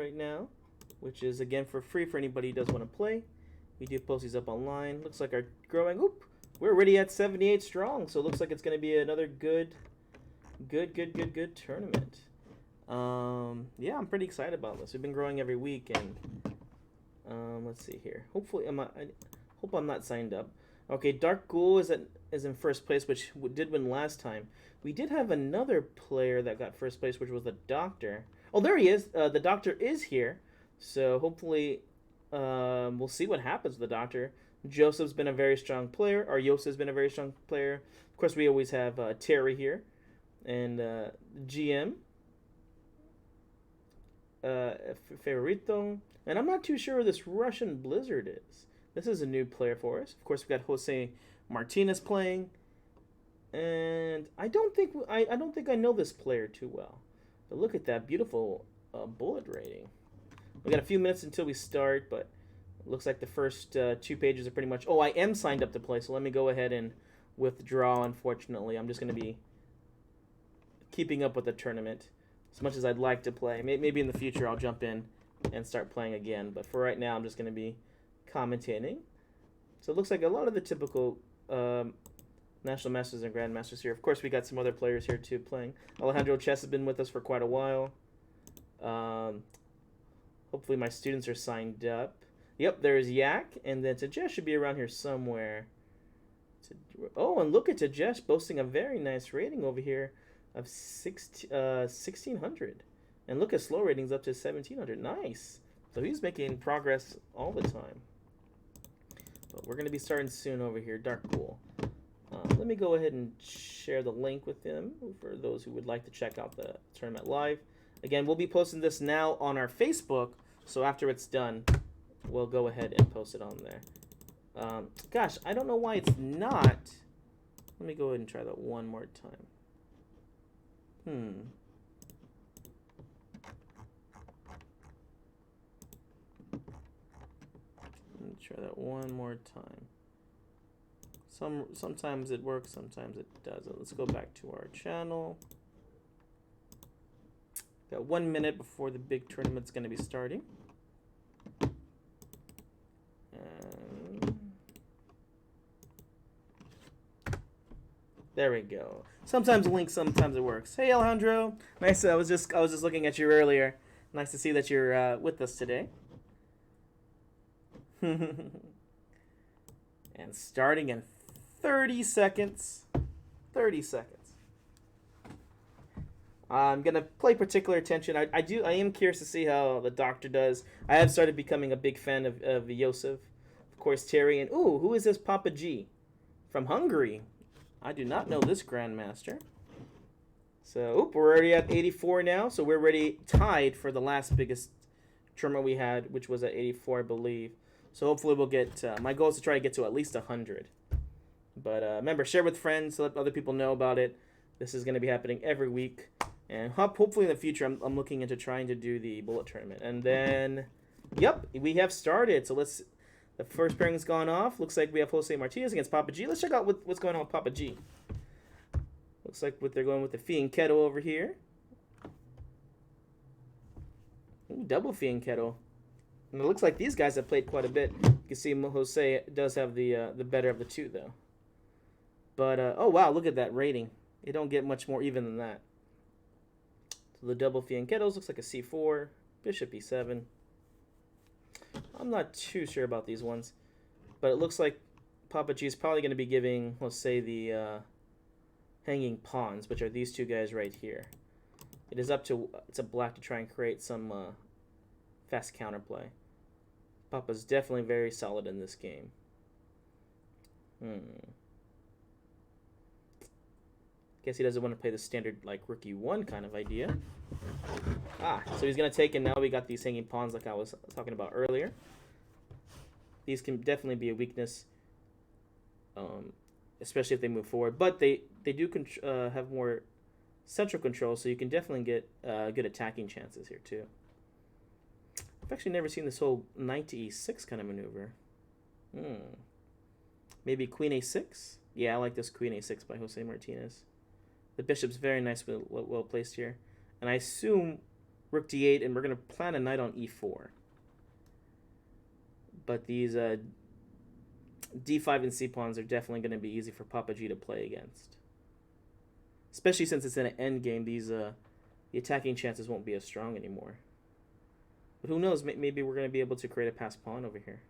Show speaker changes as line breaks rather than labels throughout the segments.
right now, which is again for free for anybody who does want to play. We do post these up online. Looks like our growing. Oop, we're already at 78 strong, so it looks like it's going to be another good tournament. Yeah, I'm pretty excited about this. We've been growing every week, and let's see here. Hopefully, I hope I'm not signed up. Okay, Dark Ghoul is in first place, which did win last time. We did have another player that got first place, which was the Doctor. Oh, there he is. The Doctor is here, so hopefully, we'll see what happens with the Doctor. Joseph's been a very strong player. Or Yosa's been a very strong player. Of course, we always have Terry here, and GM. Favorito. And I'm not too sure who this Russian Blizzard is. This is a new player for us. Of course, we got Jose Martinez playing, and I don't think I know this player too well. But look at that beautiful bullet rating. We got a few minutes until we start, but it looks like the first 2 pages are pretty much. Oh, I am signed up to play, so let me go ahead and withdraw. Unfortunately, I'm just going to be keeping up with the tournament as much as I'd like to play. Maybe in the future I'll jump in and start playing again, but for right now I'm just going to be commentating. So it looks like a lot of the typical National Masters and Grandmasters here. Of course, we got some other players here too playing. Alejandro Chess has been with us for quite a while. Hopefully my students are signed up. Yep, there's Yak, and then Tajesh should be around here somewhere. Oh, and look at Tajesh boasting a very nice rating over here of 1600. And look at slow ratings up to 1700. Nice. So he's making progress all the time. But we're going to be starting soon over here. Dark Ghoul. Let me go ahead and share the link with him for those who would like to check out the tournament live. Again, we'll be posting this now on our Facebook. So after it's done, we'll go ahead and post it on there. Gosh, I don't know why it's not. Let me go ahead and try that one more time. Let me try that one more time. Sometimes it works, sometimes it doesn't. Let's go back to our channel. Got 1 minute before the big tournament's going to be starting. There we go. Sometimes it links, sometimes it works. Hey Alejandro, nice. I was just looking at you earlier. Nice to see that you're with us today. And starting in 30 seconds. 30 seconds. I'm gonna pay particular attention. I am curious to see how the Doctor does. I have started becoming a big fan of Yosef, of course Terry, and ooh, who is this Papa G from Hungary? I do not know this Grandmaster. So, oop, we're already at 84 now, so we're already tied for the last biggest tournament we had, which was at 84, I believe. So hopefully we'll get, my goal is to try to get to at least 100. But remember, share with friends, let other people know about it. This is going to be happening every week. And hopefully in the future, I'm looking into trying to do the bullet tournament. And then, yep, we have started. So the first pairing's gone off. Looks like we have Jose Martinez against Papa G. Let's check out what's going on with Papa G. Looks like they're going with the Fiend Kettle over here. Ooh, double Fiend Kettle. And it looks like these guys have played quite a bit. You can see Jose does have the better of the two, though. But, oh, wow, look at that rating. It don't get much more even than that. So the double Fiend Kettles looks like a C4. Bishop E7. I'm not too sure about these ones. But it looks like Papa G is probably going to be giving, let's say, the hanging pawns, which are these two guys right here. It is up to black to try and create some fast counterplay. Papa's definitely very solid in this game. Guess he doesn't want to play the standard, like, Rook E1 kind of idea. So he's going to take, and now we got these hanging pawns like I was talking about earlier. These can definitely be a weakness, especially if they move forward. But they do have more central control, so you can definitely get good attacking chances here, too. I've actually never seen this whole knight to e6 kind of maneuver. Maybe queen a6? Yeah, I like this queen a6 by Jose Martinez. The bishop's very nice, well placed here. And I assume rook d8, and we're going to plan a knight on e4. But these d5 and c pawns are definitely going to be easy for Papa G to play against. Especially since it's in an endgame, the attacking chances won't be as strong anymore. But who knows, maybe we're going to be able to create a passed pawn over here.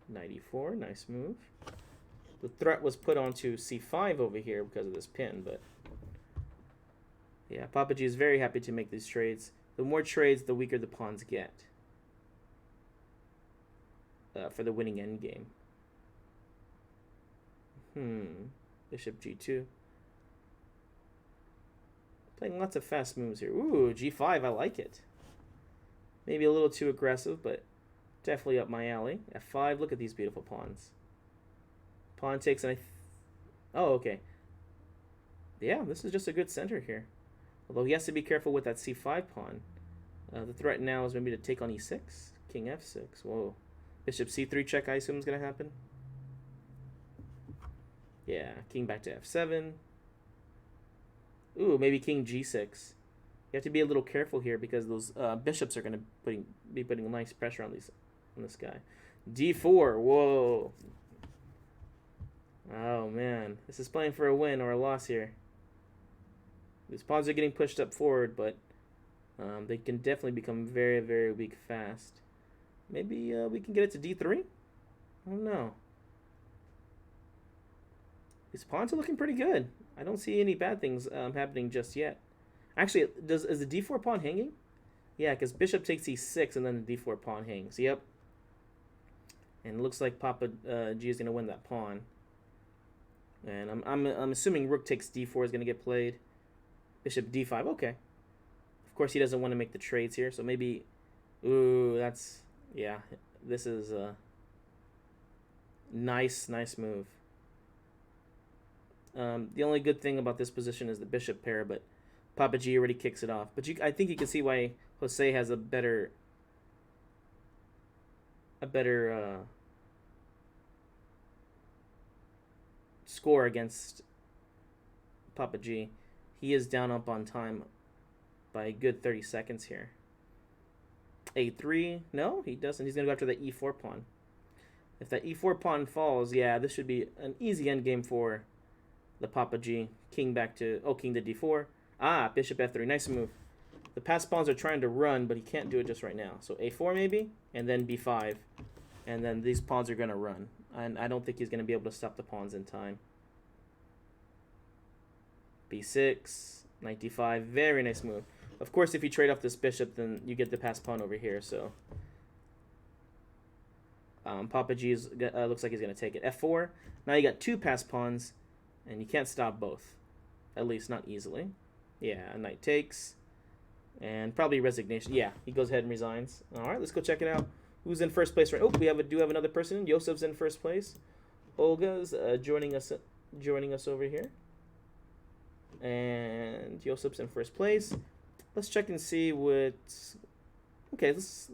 Knight e4, nice move. The threat was put onto c5 over here because of this pin, but yeah, Papa G is very happy to make these trades. The more trades, the weaker the pawns get for the winning endgame. Bishop g2. Playing lots of fast moves here. Ooh, g5, I like it. Maybe a little too aggressive, but definitely up my alley. f5, look at these beautiful pawns. Pawn takes, and oh, okay. Yeah, this is just a good center here. Although he has to be careful with that c5 pawn. The threat now is maybe to take on e6. King f6. Whoa. Bishop c3 check, I assume, is going to happen. Yeah, king back to f7. Ooh, maybe king g6. You have to be a little careful here because those bishops are going to be putting nice pressure on this guy. d4. Whoa. Oh, man. This is playing for a win or a loss here. These pawns are getting pushed up forward, but they can definitely become very, very weak fast. Maybe we can get it to d3? I don't know. These pawns are looking pretty good. I don't see any bad things happening just yet. Actually, is the d4 pawn hanging? Yeah, because bishop takes e6 and then the d4 pawn hangs. Yep. And it looks like Papa G is going to win that pawn. And I'm assuming rook takes d4 is going to get played. Bishop d5. Okay. Of course, he doesn't want to make the trades here, so maybe... Ooh, that's... Yeah, this is a nice move. The only good thing about this position is the bishop pair, but Papa G already kicks it off. But I think you can see why Jose has a better score against Papa G. He is down up on time by a good 30 seconds here. a3, no, he doesn't. He's going to go after the e4 pawn. If that e4 pawn falls, yeah, this should be an easy endgame for the Papa G. King back to, king to d4. Ah, bishop f3, nice move. The passed pawns are trying to run, but he can't do it just right now. So a4 maybe, and then b5. And then these pawns are going to run. And I don't think he's going to be able to stop the pawns in time. b6, knight d5, very nice move. Of course, if you trade off this bishop, then you get the passed pawn over here, so... Papa G looks like he's going to take it. f4, now you got two passed pawns, and you can't stop both. At least not easily. Yeah, knight takes, and probably resignation. Yeah, he goes ahead and resigns. Alright, let's go check it out. Who's in first place right? Oh, we do have another person. Yosef's in first place. Olga's joining us over here. And Yosef's in first place. Let's check and see what... Okay, let's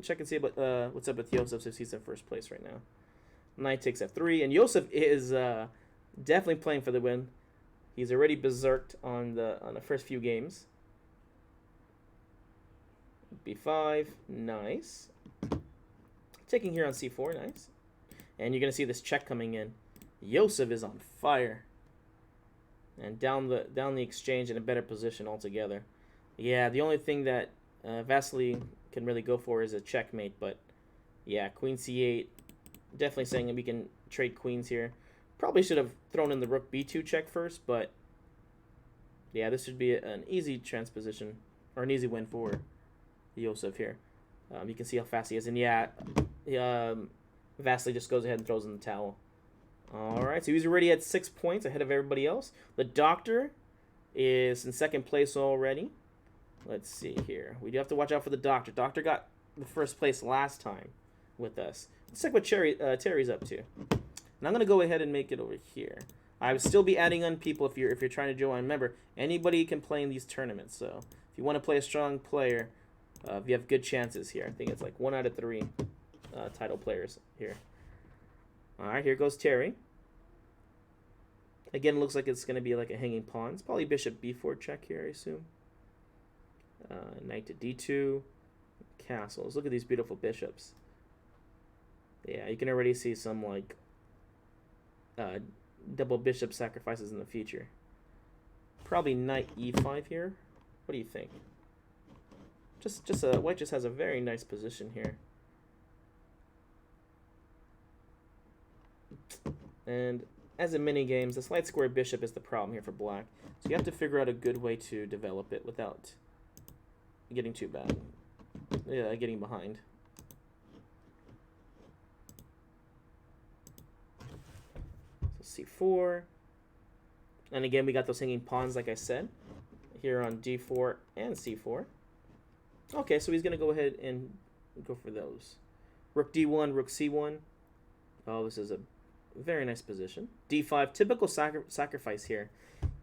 check and see about what's up with Yosef since he's in first place right now. Knight takes f3, and Yosef is definitely playing for the win. He's already berserked on the first few games. b5, nice. Taking here on c4, nice. And you're gonna see this check coming in. Yosef is on fire. And down the exchange in a better position altogether. Yeah, the only thing that Vasily can really go for is a checkmate, but yeah, queen c8, definitely saying that we can trade queens here. Probably should have thrown in the rook b2 check first, but yeah, this should be an easy transposition, or an easy win for Yosef here. You can see how fast he is, and yeah, Vasily just goes ahead and throws in the towel. Alright, so he's already at 6 points ahead of everybody else. The Doctor is in second place already. Let's see here. We do have to watch out for the Doctor. Doctor got the first place last time with us. Let's check what Terry's up to. And I'm going to go ahead and make it over here. I will still be adding on people if you're trying to join. Remember, anybody can play in these tournaments. So if you want to play a strong player, you have good chances here. I think it's like 1 out of 3 title players here. All right, here goes Terry. Again, it looks like it's going to be like a hanging pawn. It's probably bishop b4 check here, I assume. Knight to d2. Castles. Look at these beautiful bishops. Yeah, you can already see some like double bishop sacrifices in the future. Probably knight e5 here. What do you think? White just has a very nice position here. And as in many games, this light square bishop is the problem here for black. So you have to figure out a good way to develop it without getting too bad. Yeah, getting behind. So c4. And again, we got those hanging pawns, like I said, here on d4 and c4. Okay, so he's going to go ahead and go for those. Rook d1, rook c1. Oh, this is a very nice position. d5, typical sacrifice here,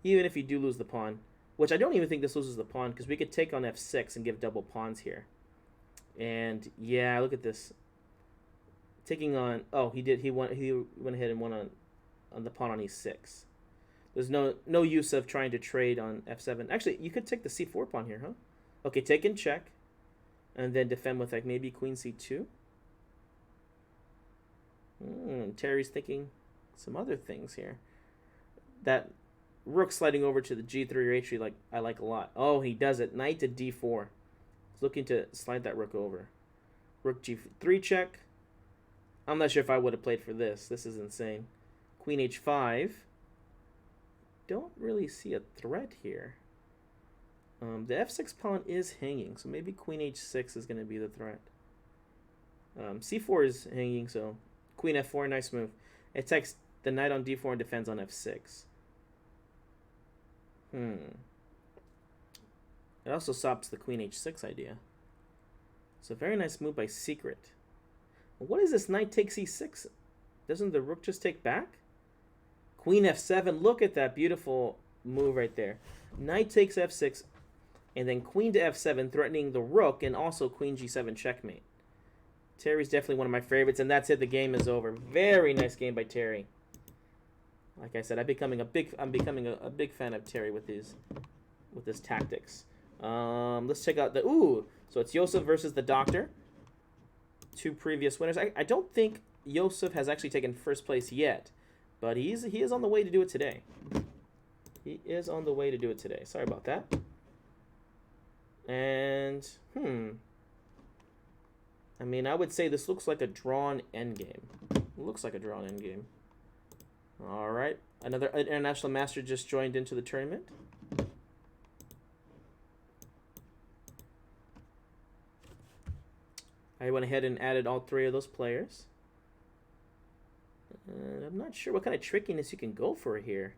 even if you do lose the pawn, which I don't even think this loses the pawn, because we could take on f6 and give double pawns here. And yeah, look at this. Taking on, oh, he went ahead and won on the pawn on e6. There's no use of trying to trade on f7. Actually, you could take the c4 pawn here, huh? Okay, take in check, and then defend with like maybe queen c2. Terry's thinking some other things here. That rook sliding over to the g3 or h3, like I like a lot. Oh, he does it. Knight to d4. He's looking to slide that rook over. Rook g3 check. I'm not sure if I would have played for this. This is insane. Queen h5. Don't really see a threat here. The f6 pawn is hanging, so maybe queen h6 is going to be the threat. c4 is hanging, so queen f4, nice move. It takes the knight on d4 and defends on f6. It also stops the queen h6 idea. It's a very nice move by Secret. What is this knight takes e6? Doesn't the rook just take back? Queen f7, look at that beautiful move right there. Knight takes f6, and then queen to f7, threatening the rook, and also queen g7 checkmate. Terry's definitely one of my favorites, and that's it. The game is over. Very nice game by Terry. Like I said, I'm becoming a big fan of Terry with his tactics. Let's check out the so it's Joseph versus the Doctor. Two previous winners. I don't think Joseph has actually taken first place yet, but he is on the way to do it today. He is on the way to do it today. Sorry about that. And I mean, I would say this looks like a drawn endgame. It looks like a drawn endgame. All right, another international master just joined into the tournament. I went ahead and added all three of those players. I'm not sure what kind of trickiness you can go for here.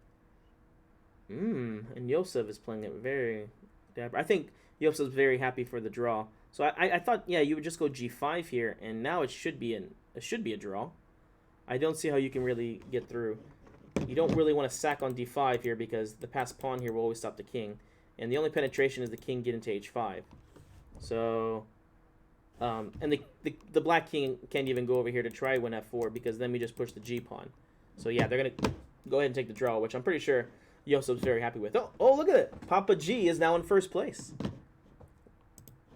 And Joseph is playing it very dapper. I think Joseph's very happy for the draw. So I thought, yeah, you would just go g5 here, and now it should be a draw. I don't see how you can really get through. You don't really want to sack on d5 here because the passed pawn here will always stop the king, and the only penetration is the king get into h5. So, and the black king can't even go over here to try win f4 because then we just push the g pawn. So yeah, they're gonna go ahead and take the draw, which I'm pretty sure Joseph's very happy with. Oh, look at it! Papa G is now in first place.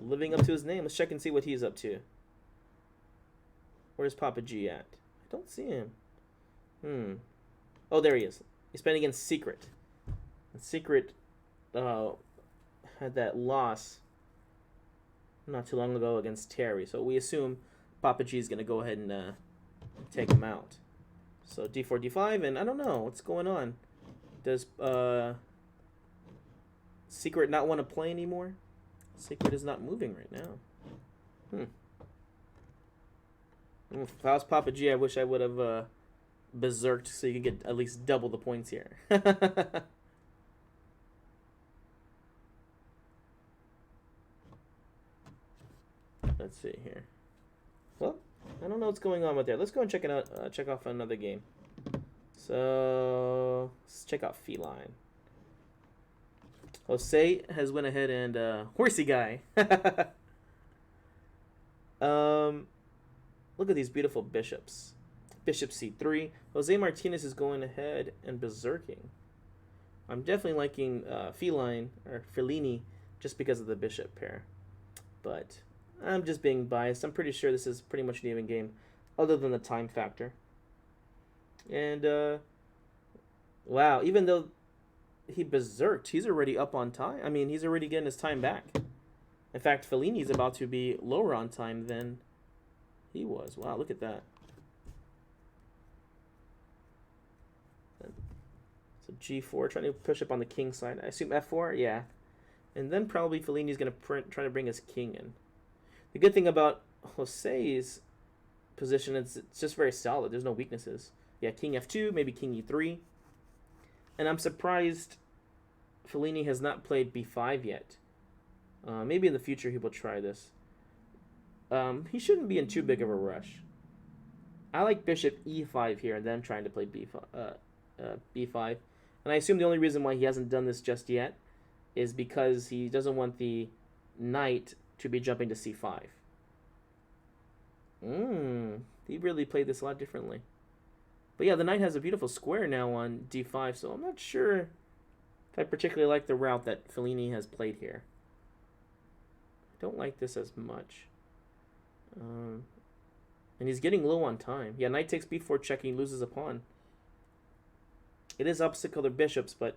Living up to his name. Let's check and see what he's up to. Where's Papa G at? I don't see him. Oh, there he is. He's playing against Secret. And Secret had that loss not too long ago against Terry. So we assume Papa G is going to go ahead and take him out. So d4, d5, and I don't know. What's going on? Does Secret not want to play anymore? Secret is not moving right now. If I was Papa G, I wish I would have berserked so you could get at least double the points here. Let's see here. Well, I don't know what's going on with there. Let's go and check it out. Check off another game. So let's check out Feline. Jose has went ahead and horsey guy. Look at these beautiful bishops. Bishop c3. Jose Martinez is going ahead and berserking. I'm definitely liking Feline or Fellini just because of the bishop pair. But I'm just being biased. I'm pretty sure this is pretty much an even game, other than the time factor. And, wow, even though he berserked, he's already up on time. I mean, he's already getting his time back. In fact, Fellini's about to be lower on time than he was. Wow, look at that. So G4, trying to push up on the king side. I assume F4, yeah. And then probably Fellini's going to try to bring his king in. The good thing about Jose's position is it's just very solid. There's no weaknesses. Yeah, king F2, maybe king E3. And I'm surprised Fellini has not played B5 yet. Maybe in the future he will try this. He shouldn't be in too big of a rush. I like bishop E5 here and then trying to play B5. And I assume the only reason why he hasn't done this just yet is because he doesn't want the knight to be jumping to C5. He really played this a lot differently. But yeah, the knight has a beautiful square now on D5, so I'm not sure if I particularly like the route that Fellini has played here. I don't like this as much. And he's getting low on time. Yeah, knight takes B4 check, he loses a pawn. It is opposite color bishops, but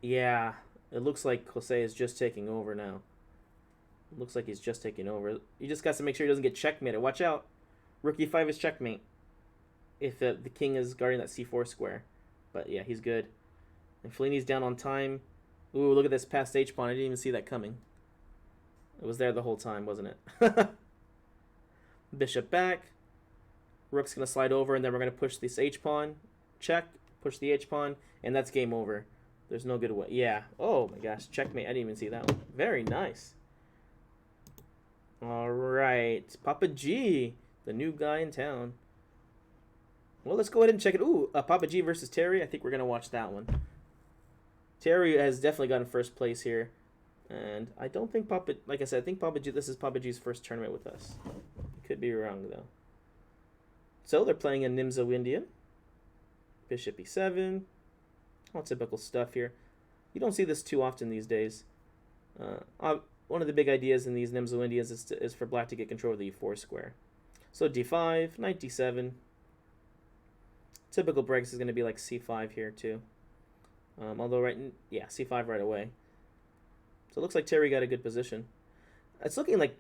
yeah, it looks like Jose is just taking over now. It looks like he's just taking over. You just got to make sure he doesn't get checkmated. Watch out. Rook E5 is checkmate if the king is guarding that C4 square. But yeah, he's good. And Fellini's down on time. Ooh, look at this passed H-pawn. I didn't even see that coming. It was there the whole time, wasn't it? Bishop back. Rook's going to slide over, and then we're going to push this H-pawn. Check. Push the H-pawn, and that's game over. There's no good way. Yeah. Oh, my gosh. Checkmate. I didn't even see that one. Very nice. All right. Papa G, the new guy in town. Well, let's go ahead and check it. Ooh, Papa G versus Terry. I think we're going to watch that one. Terry has definitely gotten first place here. And I don't think Papa... Like I said, I think Papa G... This is Papa G's first tournament with us. Could be wrong, though. So, they're playing a Nimzo Indian. Bishop E7. All typical stuff here. You don't see this too often these days. One of the big ideas in these Nimzo Indians is for black to get control of the E4 square. So, D5, knight D7. Typical breaks is going to be like C5 here, too. Although, yeah, C5 right away. So it looks like Terry got a good position. It's looking like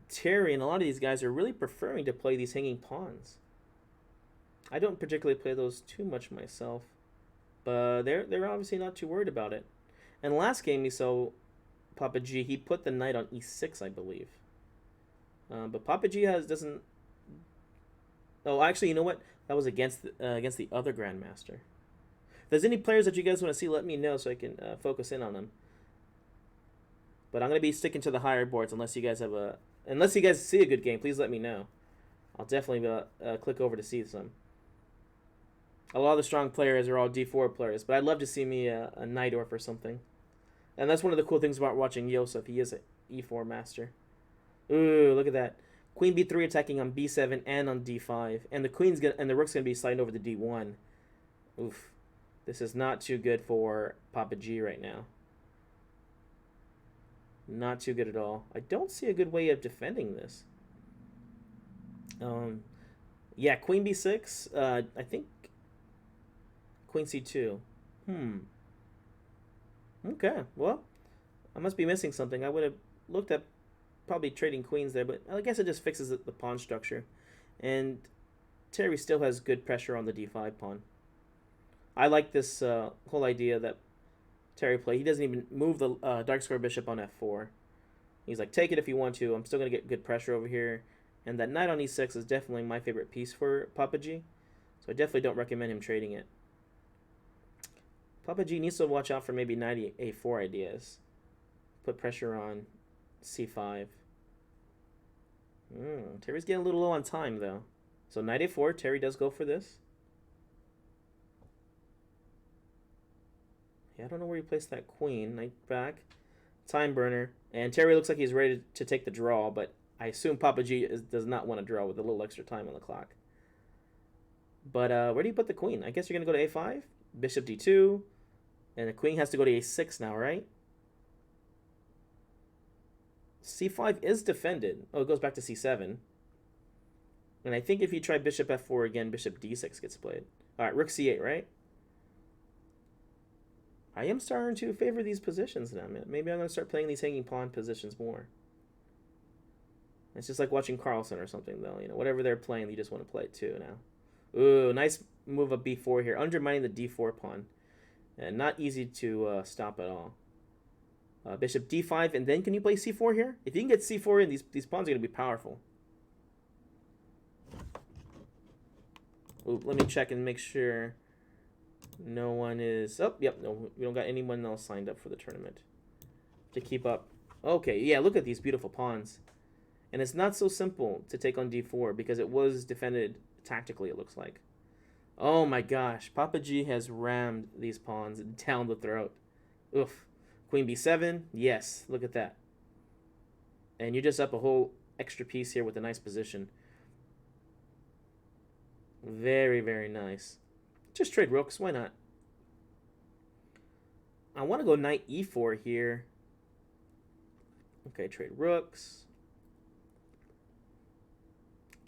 Terry and a lot of these guys are really preferring to play these hanging pawns. I don't particularly play those too much myself, but they're obviously not too worried about it. And last game we saw Papa G, he put the knight on E6, I believe. But Papa G doesn't. Oh, actually, you know what? That was against the other grandmaster. If there's any players that you guys want to see, let me know so I can focus in on them. But I'm going to be sticking to the higher boards unless you guys see a good game. Please let me know. I'll definitely click over to see some. A lot of the strong players are all D4 players, but I'd love to see me a Najdorf or something. And that's one of the cool things about watching Josef. He is an E4 master. Ooh, look at that. Queen B3 attacking on B7 and on D5, and the rook's gonna be sliding over to D1. Oof, this is not too good for Papa G right now. Not too good at all. I don't see a good way of defending this. Yeah, Queen B6. I think Queen C2. Okay, well, I must be missing something. I would have looked at probably trading queens there, but I guess it just fixes the pawn structure. And Terry still has good pressure on the D5 pawn. I like this whole idea that Terry played. He doesn't even move the dark square bishop on F4. He's like, take it if you want to. I'm still going to get good pressure over here. And that knight on E6 is definitely my favorite piece for Papa G. So I definitely don't recommend him trading it. Papa G needs to watch out for maybe knight A4 ideas. Put pressure on C5. Terry's getting a little low on time, though. So knight A4, Terry does go for this. Yeah, I don't know where he placed that queen. Knight back. Time burner. And Terry looks like he's ready to take the draw, but I assume Papa G does not want to draw with a little extra time on the clock. But where do you put the queen? I guess you're going to go to a5, bishop d2, and the queen has to go to a6 now, right? c5 is defended. Oh, it goes back to c7. And I think if you try bishop f4 again, bishop d6 gets played. All right, rook c8, right? I am starting to favor these positions now, man. Maybe I'm going to start playing these hanging pawn positions more. It's just like watching Carlsen or something, though. You know, whatever they're playing, you just want to play it too now. Ooh, nice move of b4 here, undermining the d4 pawn. And not easy to stop at all. Bishop d5, and then can you play c4 here? If you can get c4 in, these pawns are going to be powerful. Ooh, let me check and make sure no one is... Oh, yep, no, we don't got anyone else signed up for the tournament to keep up. Okay, yeah, look at these beautiful pawns. And it's not so simple to take on d4 because it was defended tactically, it looks like. Oh my gosh, Papa G has rammed these pawns down the throat. Oof. Queen b7, yes, look at that. And you just up a whole extra piece here with a nice position. Very, very nice. Just trade rooks, why not? I want to go knight e4 here. Okay, trade rooks.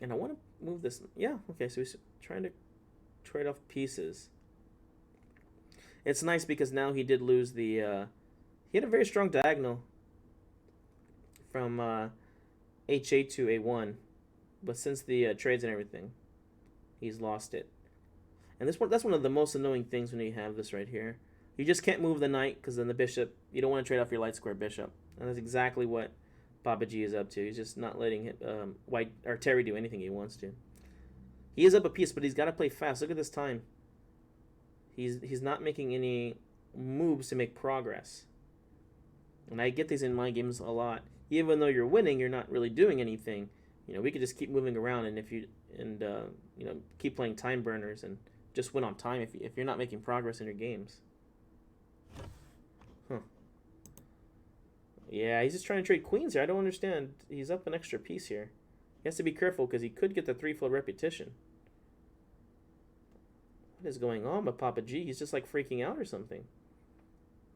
And I want to move this. Yeah, okay, so he's trying to trade off pieces. It's nice because now he did lose the... he had a very strong diagonal from h8 to a1. But since the trades and everything, he's lost it. And that's one of the most annoying things when you have this right here. You just can't move the knight because then the bishop, you don't want to trade off your light square bishop. And that's exactly what Papa G is up to. He's just not letting White or Terry do anything he wants to. He is up a piece, but he's got to play fast. Look at this time. He's not making any moves to make progress. And I get these in my games a lot. Even though you're winning, you're not really doing anything. You know, we could just keep moving around, and you know, keep playing time burners and just win on time if you're not making progress in your games. Huh. Yeah, he's just trying to trade queens here. I don't understand. He's up an extra piece here. He has to be careful because he could get the threefold repetition. What is going on with Papa G? He's just like freaking out or something.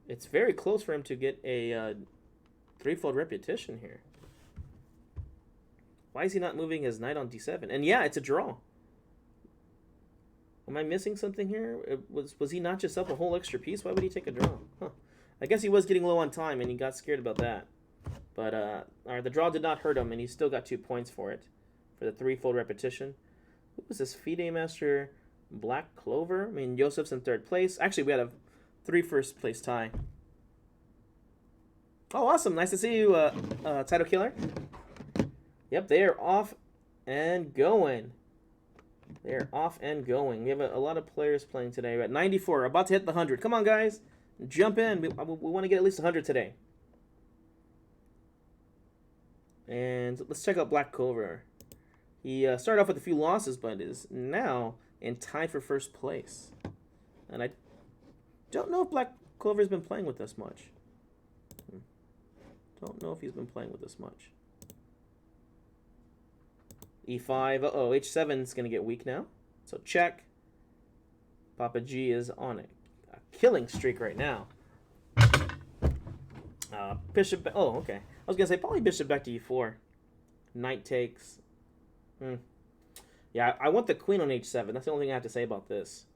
It's very close for him to get a threefold repetition here. Why is he not moving his knight on d7? And yeah, it's a draw. Am I missing something here? Was he not just up a whole extra piece? Why would he take a draw? Huh. I guess he was getting low on time and he got scared about that. But the draw did not hurt him and he still got 2 points for it. For the threefold repetition. Who was this? FIDE Master Black Clover? I mean, Joseph's in 3rd place. Actually, we had a 3 first place tie. Oh, awesome. Nice to see you, Title Killer. Yep, they are off and going. They're off and going. We have a lot of players playing today. We're at 94. About to hit the 100. Come on, guys. Jump in. We want to get at least 100 today. And let's check out Black Clover. He started off with a few losses, but is now in tie for 1st place. And I don't know if Black Clover's been playing with us much. Don't know if he's been playing with us much. E5. Uh-oh, H7 is going to get weak now. So check. Papa G is on a killing streak right now. Bishop... Oh, okay. I was going to say probably bishop back to E4. Knight takes. Yeah, I want the queen on H7. That's the only thing I have to say about this.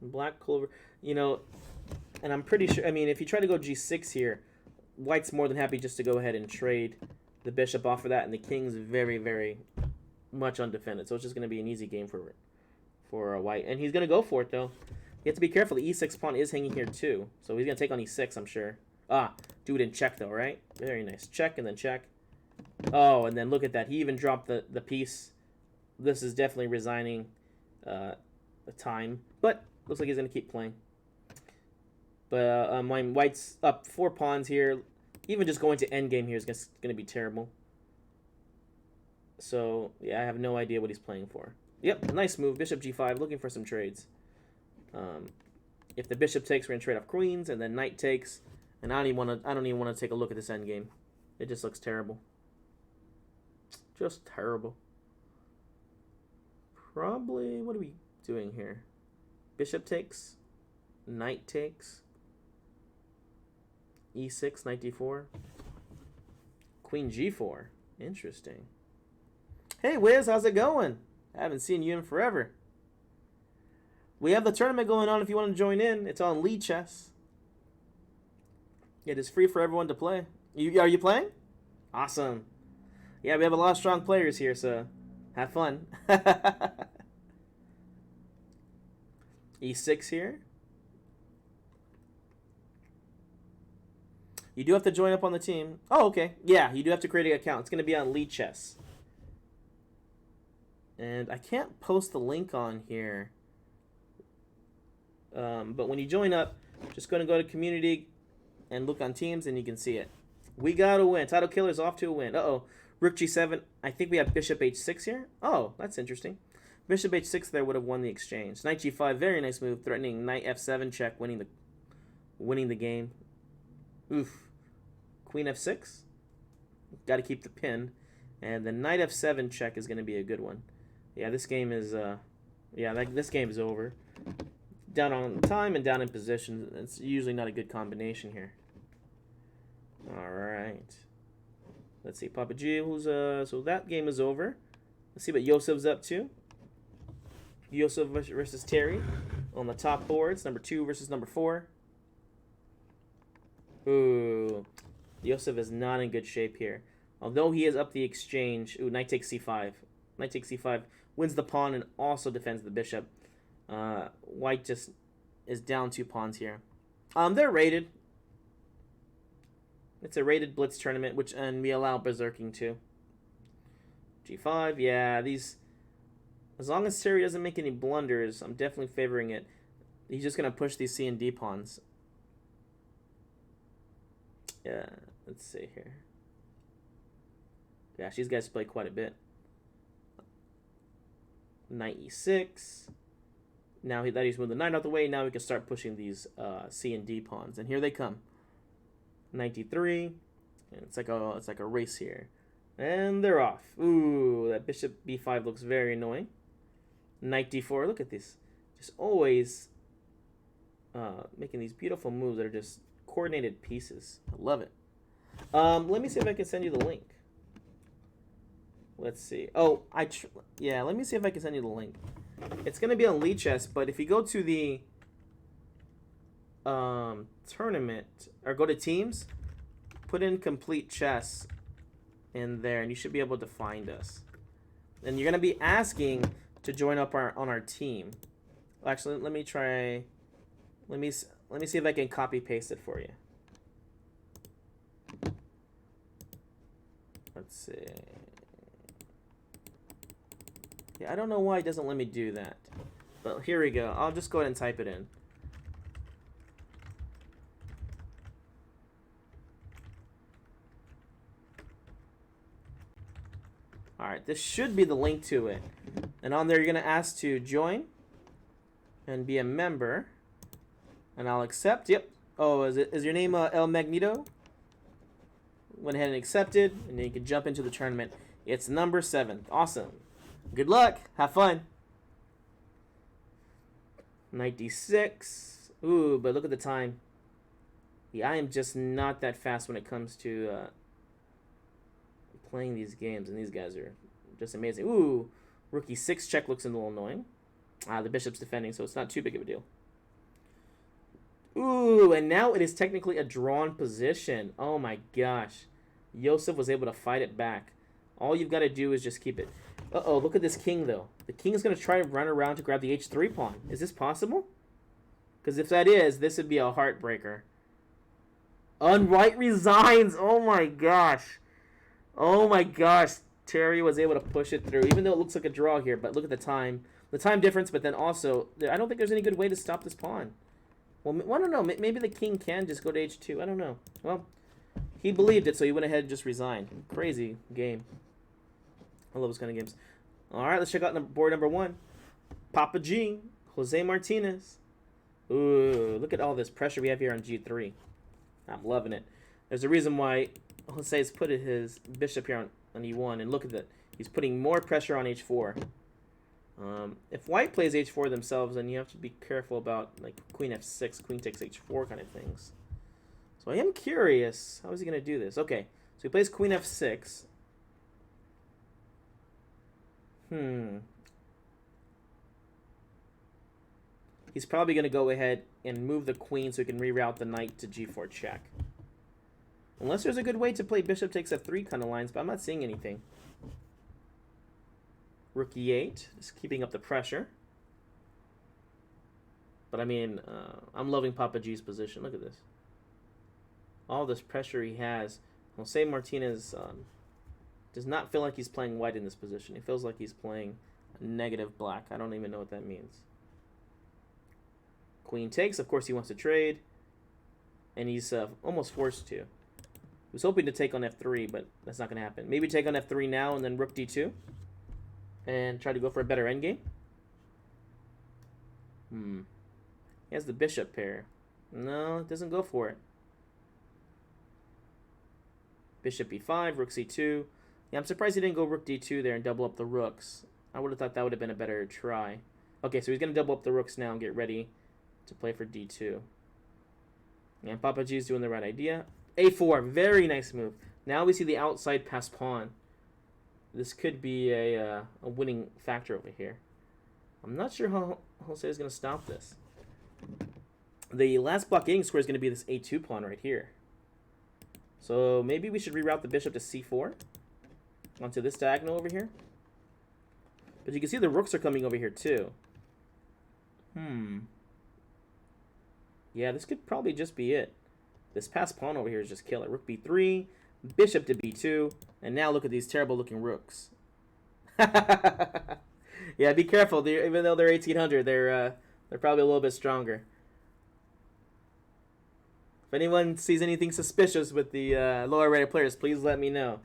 Black Clover... You know... And I'm pretty sure, I mean, if you try to go G6 here, White's more than happy just to go ahead and trade the bishop off of that, and the king's very, very much undefended. So it's just going to be an easy game for White. And he's going to go for it, though. You have to be careful. The E6 pawn is hanging here, too. So he's going to take on E6, I'm sure. Do it in check, though, right? Very nice. Check and then check. Oh, and then look at that. He even dropped the piece. This is definitely resigning the time. But looks like he's going to keep playing. But my White's up 4 pawns here. Even just going to endgame here is going to be terrible. So, yeah, I have no idea what he's playing for. Yep, nice move. Bishop G5, looking for some trades. If the bishop takes, we're gonna trade off queens, and then knight takes. And I don't even want to take a look at this endgame. It just looks terrible. Just terrible. Probably, what are we doing here? Bishop takes, knight takes, e6, knight d4, queen g4. Interesting. Hey Wiz, how's it going? I haven't seen you in forever. We have the tournament going on if you want to join in. It's on Lead Chess. It is free for everyone to play. Are you playing? Awesome. Yeah, we have a lot of strong players here, so have fun. e6 here. You do have to join up on the team. Oh, okay. Yeah, you do have to create an account. It's going to be on Lead Chess. And I can't post the link on here. But when you join up, just going to go to community and look on teams and you can see it. We got to win. Title Killer's off to a win. Uh-oh. Rook g7. I think we have bishop h6 here. Oh, that's interesting. Bishop h6 there would have won the exchange. Knight g5. Very nice move. Threatening knight f7 check. Winning the game. Oof. Queen f6. Got to keep the pin. And the knight f7 check is going to be a good one. Yeah, this game is this game is over. Down on time and down in position. It's usually not a good combination here. All right. Let's see, Papa G, so that game is over. Let's see what Yosef's up to. Yosef versus Terry on the top boards, number 2 versus number 4. Ooh, Yosef is not in good shape here. Although he is up the exchange. Ooh, knight takes c5. Knight takes c5, wins the pawn and also defends the bishop. White just is down 2 pawns here. They're rated. It's a rated blitz tournament, and we allow berserking too. G5, yeah, these. As long as Terry doesn't make any blunders, I'm definitely favoring it. He's just gonna push these C and D pawns. Yeah, let's see here. Yeah, these guys play quite a bit. Knight e6. Now that he's moved the knight out the way, now we can start pushing these C and D pawns, and here they come. Knight d3, and it's like a race here, and they're off. Ooh, that bishop b5 looks very annoying. Knight d4. Look at this, just always making these beautiful moves that are just coordinated pieces. I love it. Let me see if I can send you the link. Let's see. Oh, yeah. Let me see if I can send you the link. It's gonna be on Lead Chess, but if you go to the tournament or go to teams, put in complete chess in there and you should be able to find us. And you're gonna be asking to join up on our team. Actually, let me see if I can copy paste it for you. Let's see. Yeah, I don't know why it doesn't let me do that, but here we go. I'll just go ahead and type it in. Alright, this should be the link to it. And on there, you're going to ask to join and be a member. And I'll accept. Yep. Oh, is your name El Magneto? Went ahead and accepted. And then you can jump into the tournament. It's number 7. Awesome. Good luck. Have fun. Knight d6. Ooh, but look at the time. Yeah, I am just not that fast when it comes to playing these games, and these guys are just amazing. Ooh, rook e6 check looks a little annoying. The bishop's defending, so it's not too big of a deal. Ooh, and now it is technically a drawn position. Oh my gosh. Yosef was able to fight it back. All you've got to do is just keep it. Uh-oh, look at this king, though. The king is going to try to run around to grab the h3 pawn. Is this possible? Because if that is, this would be a heartbreaker. White resigns. Oh my gosh. Oh my gosh. Terry was able to push it through, even though it looks like a draw here. But look at the time. The time difference, but then also, I don't think there's any good way to stop this pawn. Well, I don't know. Maybe the king can just go to h2. I don't know. Well, he believed it, so he went ahead and just resigned. Crazy game. I love those kind of games. All right, let's check out board number 1. Papa G, Jose Martinez. Ooh, look at all this pressure we have here on G3. I'm loving it. There's a reason why Jose's put his bishop here on E1, and look at that. He's putting more pressure on H4. If white plays H4 themselves, then you have to be careful about like Queen F6, Queen takes H4 kind of things. So I am curious, how is he going to do this? Okay, so he plays Queen F6. He's probably going to go ahead and move the queen so he can reroute the knight to G4 check. Unless there's a good way to play bishop takes F3 kind of lines, but I'm not seeing anything. Rook E8, just keeping up the pressure. But I mean, I'm loving Papa G's position. Look at this. All this pressure he has. Jose Martinez does not feel like he's playing white in this position. He feels like he's playing negative black. I don't even know what that means. Queen takes. Of course, he wants to trade. And he's almost forced to. He was hoping to take on F3, but that's not going to happen. Maybe take on F3 now and then Rook D2. And try to go for a better endgame. He has the bishop pair. No, it doesn't go for it. Bishop E5, Rook C2. Yeah, I'm surprised he didn't go Rook D2 there and double up the rooks. I would have thought that would have been a better try. Okay, so he's going to double up the rooks now and get ready to play for D2. And Papa G is doing the right idea. A4, very nice move. Now we see the outside pass pawn. This could be a winning factor over here. I'm not sure how Jose is going to stop this. The last blockading square is going to be this A2 pawn right here. So maybe we should reroute the bishop to C4 onto this diagonal over here. But you can see the rooks are coming over here too. Yeah, this could probably just be it. This pass pawn over here is just killer. Rook B3, bishop to B2, and now look at these terrible looking rooks. Yeah, be careful. Even though they're 1800, they're probably a little bit stronger. If anyone sees anything suspicious with the lower rated players, please let me know.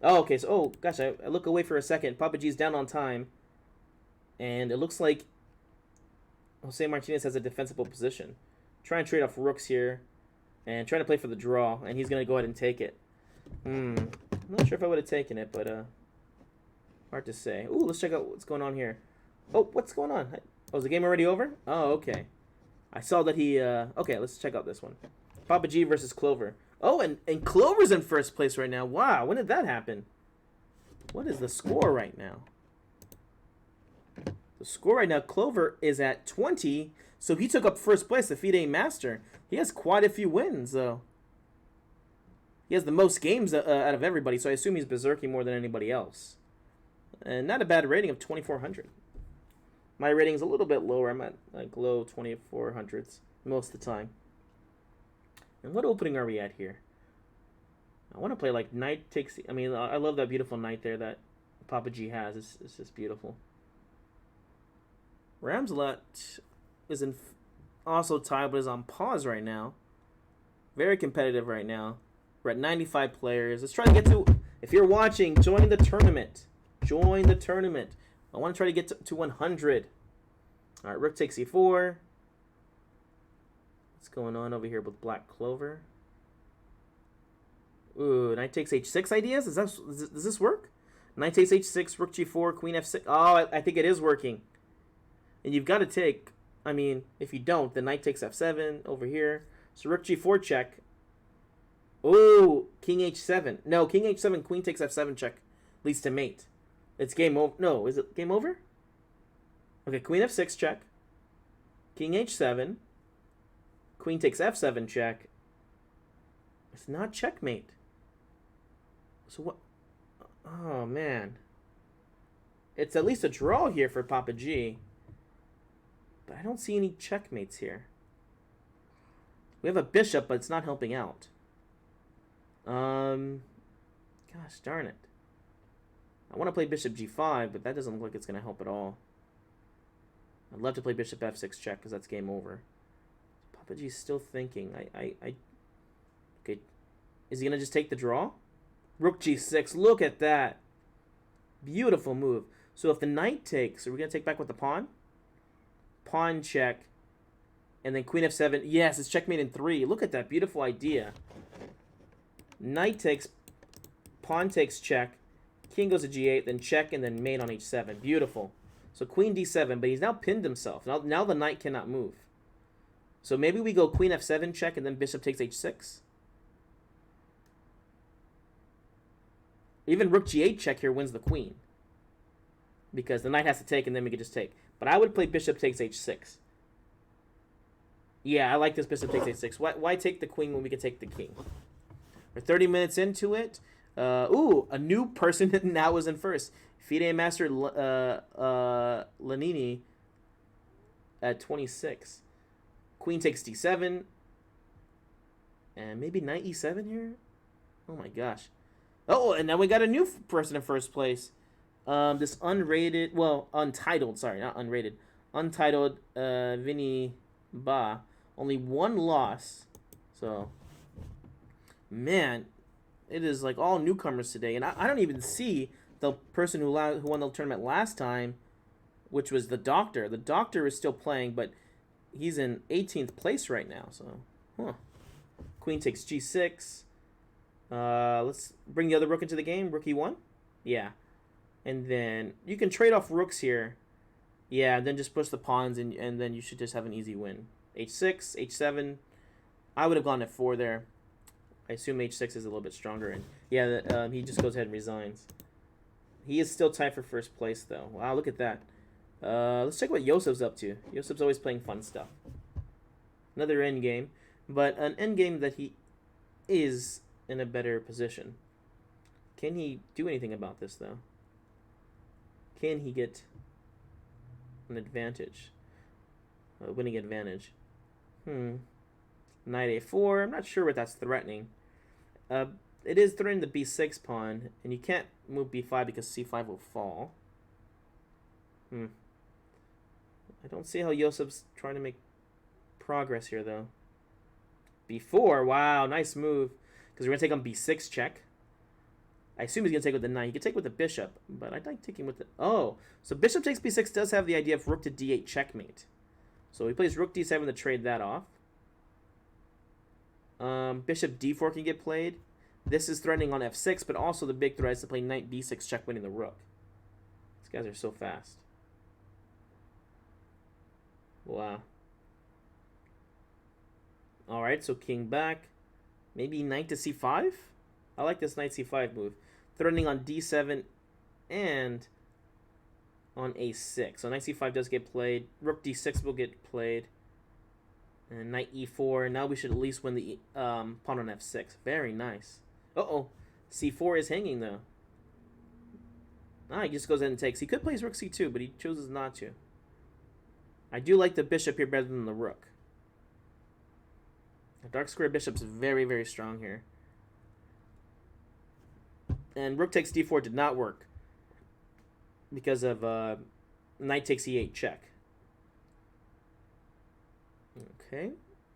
Oh, okay. So, oh gosh, I look away for a second. Papa G's down on time, and it looks like Jose Martinez has a defensible position. Trying to trade off rooks here, and trying to play for the draw, and he's gonna go ahead and take it. I'm not sure if I would have taken it, but hard to say. Ooh, let's check out what's going on here. Oh, what's going on? Oh, is the game already over? Oh, okay. I saw that he, okay, let's check out this one. Papa G versus Clover. Oh, and Clover's in first place right now. Wow, when did that happen? What is the score right now? The score right now, Clover is at 20, so he took up first place, the FIDE Master. He has quite a few wins, though. He has the most games out of everybody, so I assume he's berserking more than anybody else. And not a bad rating of 2,400. My rating is a little bit lower. I'm at like low 2,400s most of the time. And what opening are we at here? I want to play like knight takes... I mean, I love that beautiful knight there that Papa G has. It's just beautiful. Ramslat is also tied, but is on pause right now. Very competitive right now. We're at 95 players. Let's try to get to... If you're watching, join the tournament. Join the tournament. I want to try to get to 100. All right, Rook takes E4. What's going on over here with Black Clover? Ooh, Knight takes H6 ideas? Does this work? Knight takes H6, Rook G4, Queen F6. Oh, I think it is working. And you've got to take... I mean, if you don't, then Knight takes F7 over here. So Rook G4 check. Ooh, King H7. No, King H7, Queen takes F7 check. Leads to mate. It's game over. No, is it game over? Okay, Queen F6 check. King H7. Queen takes F7 check. It's not checkmate. So what? Oh, man. It's at least a draw here for Papa G. But I don't see any checkmates here. We have a bishop, but it's not helping out. Gosh darn it. I want to play bishop G5, but that doesn't look like it's going to help at all. I'd love to play bishop F6 check, because that's game over. Papa G's still thinking. Okay. Is he going to just take the draw? Rook G6. Look at that. Beautiful move. So if the knight takes, are we going to take back with the pawn? Pawn check. And then queen f7. Yes, it's checkmate in 3. Look at that beautiful idea. Knight takes, pawn takes check, king goes to g8, then check, and then mate on h7. Beautiful. So queen d7, but he's now pinned himself. Now the knight cannot move. So maybe we go queen f7 check, and then bishop takes h6. Even rook g8 check here wins the queen. Because the knight has to take, and then we could just take. But I would play bishop takes h6. Yeah, I like this bishop takes h6. Why take the queen when we could take the king? We're 30 minutes into it. Ooh, a new person now is in first. FIDE Master Lanini at 26. Queen takes d7. And maybe knight e7 here? Oh my gosh. Oh, and now we got a new person in first place. This unrated, well, untitled, sorry, not unrated. Untitled Vinny Ba. Only one loss. So, man, it is like all newcomers today. And I don't even see the person who won the tournament last time, which was the Doctor. The Doctor is still playing, but he's in 18th place right now. So, Queen takes g6. Let's bring the other rook into the game. Rook e1. Yeah. And then you can trade off rooks here. Yeah, then just push the pawns, and then you should just have an easy win. h6, h7. I would have gone f4 there. I assume h6 is a little bit stronger. And yeah, he just goes ahead and resigns. He is still tied for first place, though. Wow, look at that. Let's check what Yosef's up to. Yosef's always playing fun stuff. Another endgame. But an endgame that he is in a better position. Can he do anything about this, though? Can he get an advantage? A winning advantage. Knight a4. I'm not sure what that's threatening. It is threatening the b6 pawn, and you can't move b5 because c5 will fall. I don't see how Yosef's trying to make progress here, though. b4. Wow, nice move. Because we're going to take on b6 check. I assume he's going to take with the knight. He could take with the bishop, but I'd like taking with the... Oh, so bishop takes b6 does have the idea of rook to d8 checkmate. So he plays rook d7 to trade that off. Bishop d4 can get played. This is threatening on f6, but also the big threat is to play knight b6 checkmating the rook. These guys are so fast. Wow. Alright, so king back. Maybe knight to c5? I like this knight c5 move. Threatening on d7 and on a6. So knight c5 does get played. Rook d6 will get played. And knight e4. Now we should at least win the pawn on f6. Very nice. Uh-oh. c4 is hanging, though. He just goes ahead and takes. He could play rook c2, but he chooses not to. I do like the bishop here better than the rook. The dark square bishop's very, very strong here. And rook takes d4 did not work because of knight takes e8 check. Okay.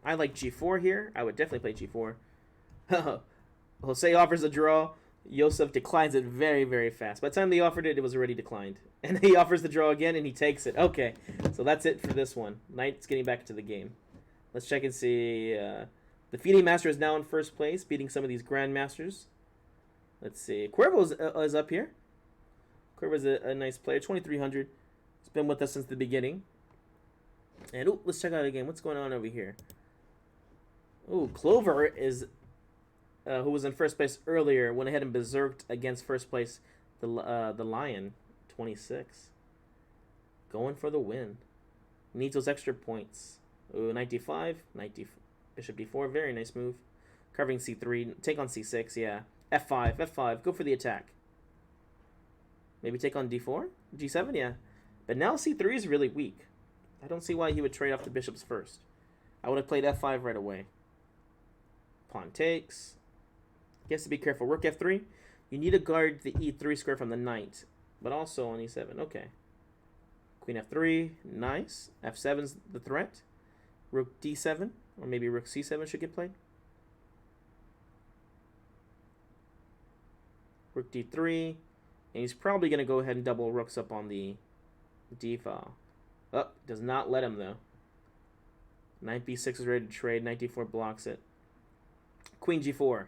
I like g4 here. I would definitely play g4. Jose offers a draw. Yosef declines it very, very fast. By the time they offered it, it was already declined. And he offers the draw again, and he takes it. Okay, so that's it for this one. Knight's getting back to the game. Let's check and see. The FIDE Master is now in first place, beating some of these Grandmasters. Let's see. Cuervo is up here. Cuervo's a nice player. 2,300. He's been with us since the beginning. And let's check out again. What's going on over here? Clover is, who was in first place earlier, went ahead and berserked against first place, the Lion, 26. Going for the win. Needs those extra points. Knight d5, bishop d4. Very nice move. Covering c3. Take on c6. Yeah. f5. F5. Go for the attack. Maybe take on d4? g7? Yeah. But now c3 is really weak. I don't see why he would trade off the bishops first. I would have played f5 right away. Pawn takes. He has to be careful. Rook f3. You need to guard the e3 square from the knight. But also on e7. Okay. Queen f3. Nice. f7's the threat. Rook d7. Or maybe rook c7 should get played. Rook d3. And he's probably going to go ahead and double rooks up on the d file. Oh, does not let him, though. Knight b6 is ready to trade. Knight d4 blocks it. Queen g4.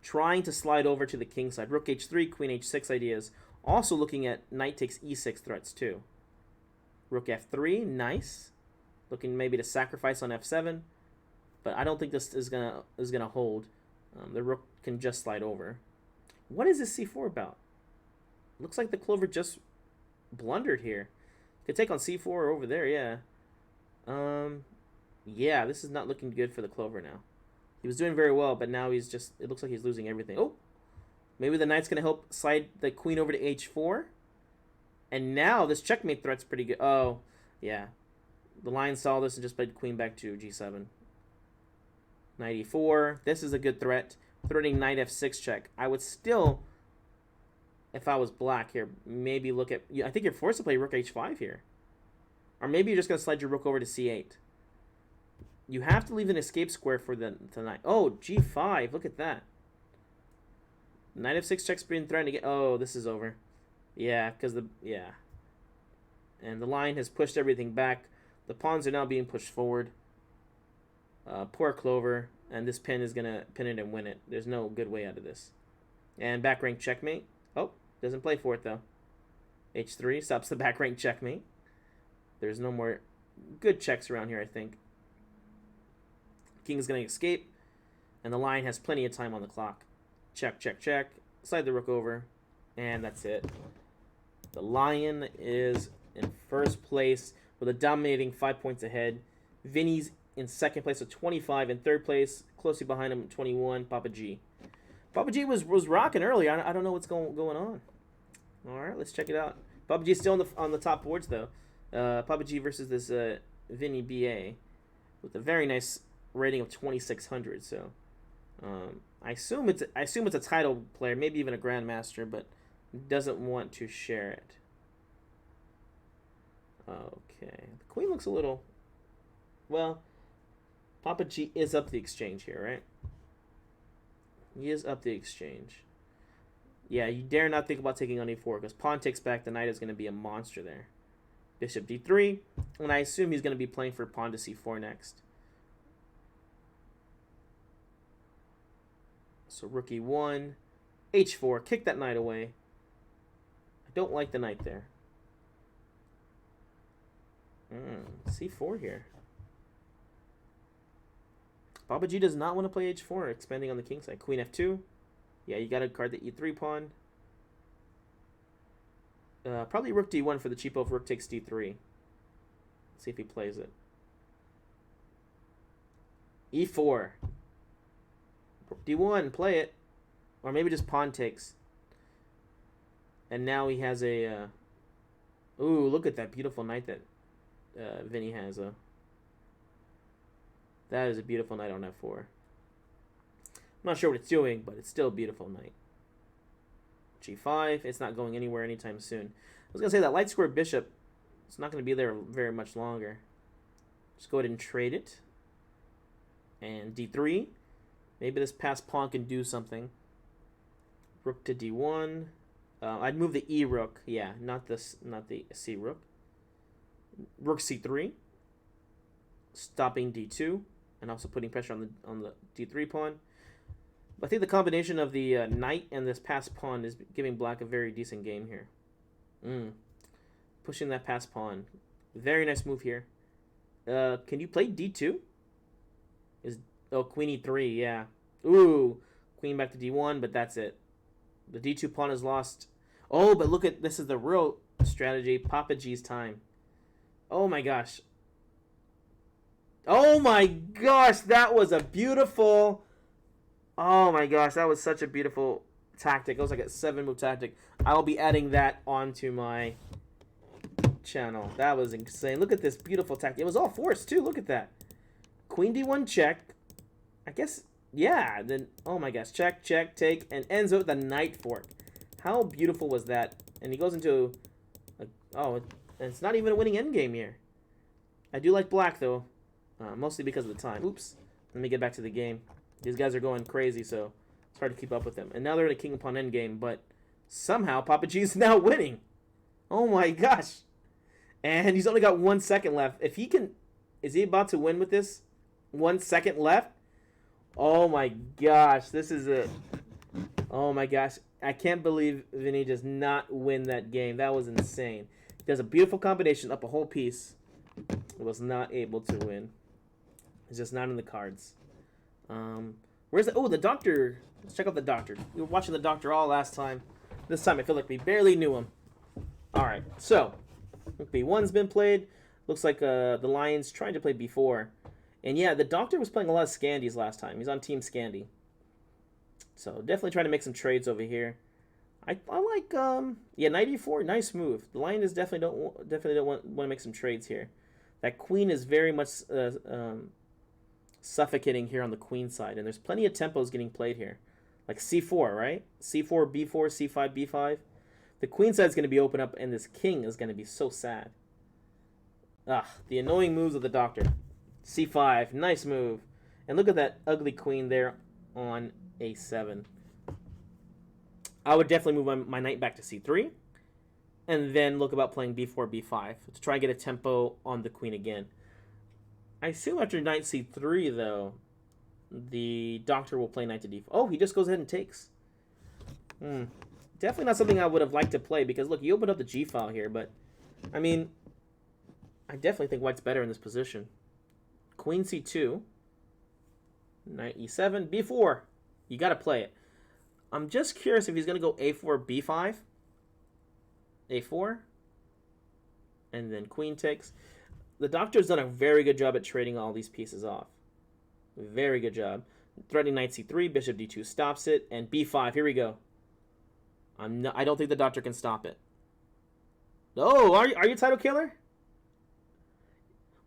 Trying to slide over to the king side. Rook h3, queen h6 ideas. Also looking at knight takes e6 threats too. Rook f3, nice. Looking maybe to sacrifice on f7, but I don't think this is gonna hold. The rook can just slide over. What is this c4 about? Looks like the clover just blundered here. Could take on c4 over there, yeah. Yeah, this is not looking good for the clover now. He was doing very well, but now he's just, it looks like he's losing everything. Oh, maybe the knight's going to help slide the queen over to h4. And now this checkmate threat's pretty good. Oh, yeah. The lion saw this and just played queen back to g7. Knight e4. This is a good threat. Threatening knight f6 check. I would still, if I was black here, maybe look at, I think you're forced to play rook h5 here. Or maybe you're just going to slide your rook over to c8. You have to leave an escape square for the knight. Oh, g5. Look at that. Knight f6 check's being threatened to get. Oh, this is over. Yeah, because yeah. And the line has pushed everything back. The pawns are now being pushed forward. Poor clover. And this pin is going to pin it and win it. There's no good way out of this. And back rank checkmate. Oh, doesn't play for it though. h3 stops the back rank checkmate. There's no more good checks around here, I think. King is going to escape, and the lion has plenty of time on the clock. Check, check, check. Slide the rook over, and that's it. The lion is in first place with a dominating 5 points ahead. Vinny's in second place with 25. In third place, closely behind him, 21, Papa G. Papa G was rocking early. I don't know what's going on. All right, let's check it out. Papa G is still on the top boards, though. Papa G versus this Vinny BA with a very nice rating of 2600. So I assume it's a title player, maybe even a grandmaster, but doesn't want to share it. Okay, the queen looks a little, well, Papa G is up the exchange here, right? He is up the exchange. Yeah, you dare not think about taking on e4 because pawn takes back. The knight is going to be a monster there. Bishop d3, and I assume he's going to be playing for pawn to c4 next. So rook e1, h4, kick that knight away. I don't like the knight there. C4 here. Papa G does not want to play h4, expanding on the king side. Queen f2. Yeah, you got to guard the e3 pawn. Probably rook d1 for the cheapo if rook takes d3. Let's see if he plays it. e4. Rook d1, play it. Or maybe just pawn takes. And now he has a... ooh, look at that beautiful knight that Vinny has. That is a beautiful knight on f4. I'm not sure what it's doing, but it's still a beautiful knight. g5. It's not going anywhere anytime soon. I was going to say that light square bishop, it's not going to be there very much longer. Just go ahead and trade it. And d3. Maybe this passed pawn can do something. Rook to d1. I'd move the e rook. Yeah, not the c rook. Rook c3. Stopping d2. And also putting pressure on the d3 pawn. I think the combination of the knight and this passed pawn is giving black a very decent game here. Pushing that passed pawn. Very nice move here. Can you play d2? Oh, queen e3, yeah. Ooh, queen back to d1, but that's it. The d2 pawn is lost. Oh, but look at, this is the real strategy. Papa G's time. Oh my gosh. Oh my gosh, that was a beautiful... oh my gosh, that was such a beautiful tactic. It was like a 7-move tactic. I'll be adding that onto my channel. That was insane. Look at this beautiful tactic. It was all forced too. Look at that. Queen d1 check. I guess, yeah. Then, oh my gosh, check, check, take, and ends with the knight fork. How beautiful was that? And he goes into, oh, and it's not even a winning endgame here. I do like black though, mostly because of the time. Oops. Let me get back to the game. These guys are going crazy, so it's hard to keep up with them. And now they're in a king pawn endgame, but somehow Papa G is now winning. Oh my gosh. And he's only got 1 second left. If he can... is he about to win with this? 1 second left. Oh my gosh, this is it. Oh my gosh, I can't believe Vinny does not win that game. That was insane. He does a beautiful combination up a whole piece. Was not able to win. It's just not in the cards. Where's the... Oh, the doctor. Let's check out the doctor. We were watching the doctor all last time. This time I feel like we barely knew him. Alright, so B1's been played. Looks like the Lions trying to play B4. And yeah, the doctor was playing a lot of Scandies last time. He's on Team Scandi. So definitely trying to make some trades over here. I like yeah, knight e4, nice move. The Lion is definitely don't want to make some trades here. That queen is very much suffocating here on the queen side, and there's plenty of tempos getting played here. Like c4, right? c4, b4, c5, b5. The queen side is going to be open up, and this king is going to be so sad. Ah, the annoying moves of the doctor. c5, nice move. And look at that ugly queen there on a7. I would definitely move my knight back to c3, and then look about playing b4, b5 to try and get a tempo on the queen again. I assume after knight c3, though, the doctor will play knight to d4. Oh, he just goes ahead and takes. Definitely not something I would have liked to play, because, look, you opened up the g file here, but, I mean, I definitely think white's better in this position. Queen c2, knight e7, b4. You got to play it. I'm just curious if he's going to go a4, b5, a4, and then queen takes. The doctor's done a very good job at trading all these pieces off. Very good job. Threatening knight c3, bishop d2 stops it, and b5. Here we go. I don't think the doctor can stop it. Oh, are you title killer?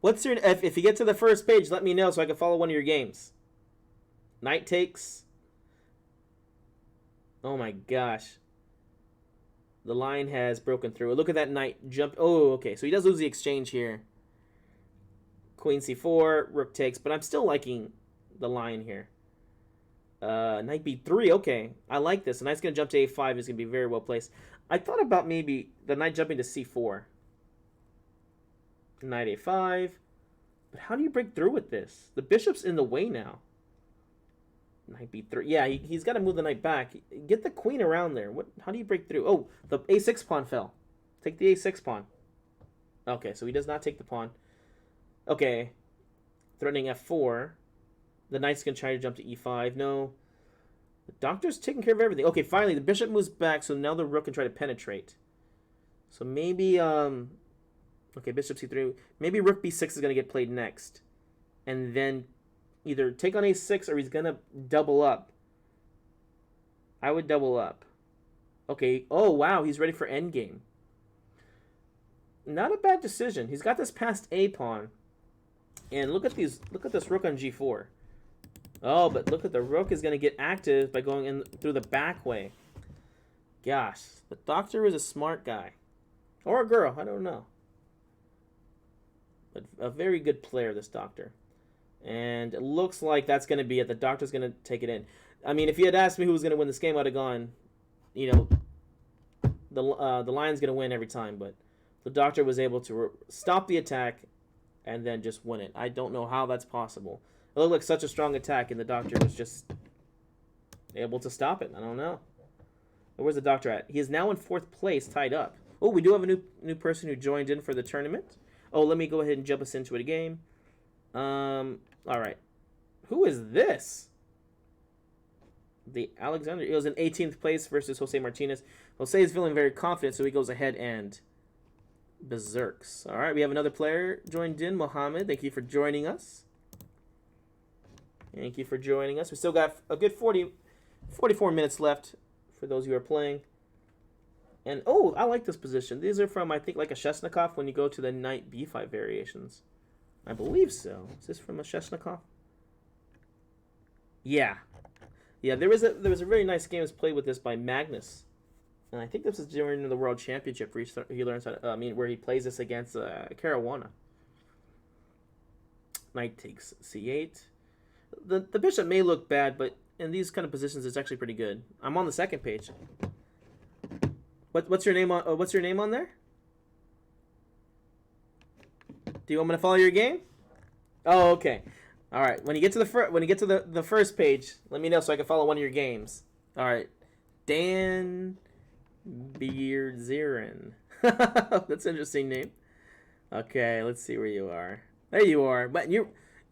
What's your... If you get to the first page, let me know so I can follow one of your games. Knight takes... Oh my gosh. The line has broken through. Look at that knight jump. Oh, okay. So he does lose the exchange here. Queen c4, rook takes, but I'm still liking the line here. Knight b3, okay. I like this. The knight's going to jump to a5. Is going to be very well placed. I thought about maybe the knight jumping to c4. Knight a5. But how do you break through with this? The bishop's in the way now. Knight b3. Yeah, he's got to move the knight back. Get the queen around there. How do you break through? Oh, the a6 pawn fell. Take the a6 pawn. Okay, so he does not take the pawn. Okay. Threatening f4. The knight's going to try to jump to e5. No. The doctor's taking care of everything. Okay, finally, the bishop moves back, so now the rook can try to penetrate. So maybe, okay, bishop c3. Maybe rook b6 is going to get played next. And then either take on a6 or he's going to double up. I would double up. Okay. Oh, wow. He's ready for endgame. Not a bad decision. He's got this past a pawn. And look at these. Look at this rook on g4. Oh, but look at the rook is going to get active by going in through the back way. Gosh. The doctor is a smart guy. Or a girl. I don't know. But a very good player, this doctor. And it looks like that's going to be it. The doctor's going to take it in. I mean, if you had asked me who was going to win this game, I'd have gone, you know, the Lion's going to win every time. But the doctor was able to stop the attack and then just win it. I don't know how that's possible. It looked like such a strong attack, and the doctor was just able to stop it. I don't know. But where's the doctor at? He is now in 4th place, tied up. Oh, we do have a new person who joined in for the tournament. Oh, let me go ahead and jump us into it again. All right. Who is this? The Alexander. It was in 18th place versus Jose Martinez. Jose is feeling very confident, so he goes ahead and berserks. All right, we have another player joined in, Mohammed. Thank you for joining us. Thank you for joining us. We still got a good 44 minutes left for those who are playing. And, oh, I like this position. These are from, I think, like a Sheshnikov when you go to the knight b5 variations. I believe so. Is this from a Sheshnikov? Yeah. Yeah, there was a very nice game that's played with this by Magnus. And I think this is during the World Championship where he learns how to, where he plays this against Caruana. Knight takes c8. The bishop may look bad, but in these kind of positions, it's actually pretty good. I'm on the second page. What's your name on? What's your name on there? Do you want me to follow your game? Oh, okay. All right. When you get to the first page, let me know so I can follow one of your games. All right. Dan Beerdziren. That's an interesting name. Okay, let's see where you are. There you are. But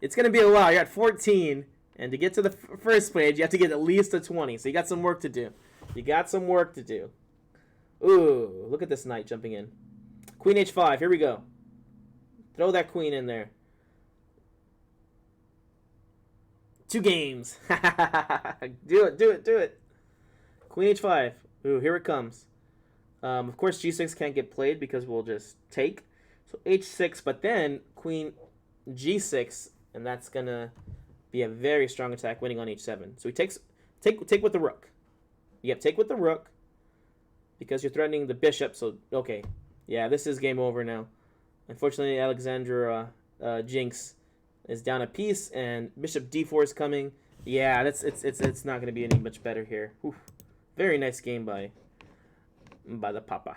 it's gonna be a while. You're at 14, and to get to the first page, you have to get at least a 20. So you got some work to do. Ooh, look at this knight jumping in. Queen h5. Here we go. Throw that queen in there. 2 games. Do it. Queen h5. Ooh, here it comes. Of course, g6 can't get played because we'll just take. So h6, but then queen g6, and that's gonna be a very strong attack, winning on h7. So he take with the rook. Yep, take with the rook because you're threatening the bishop. So okay, yeah, this is game over now. Unfortunately, Alexandra Jinx is down a piece, and bishop d4 is coming. Yeah, it's not gonna be any much better here. Whew. Very nice game by the Papa.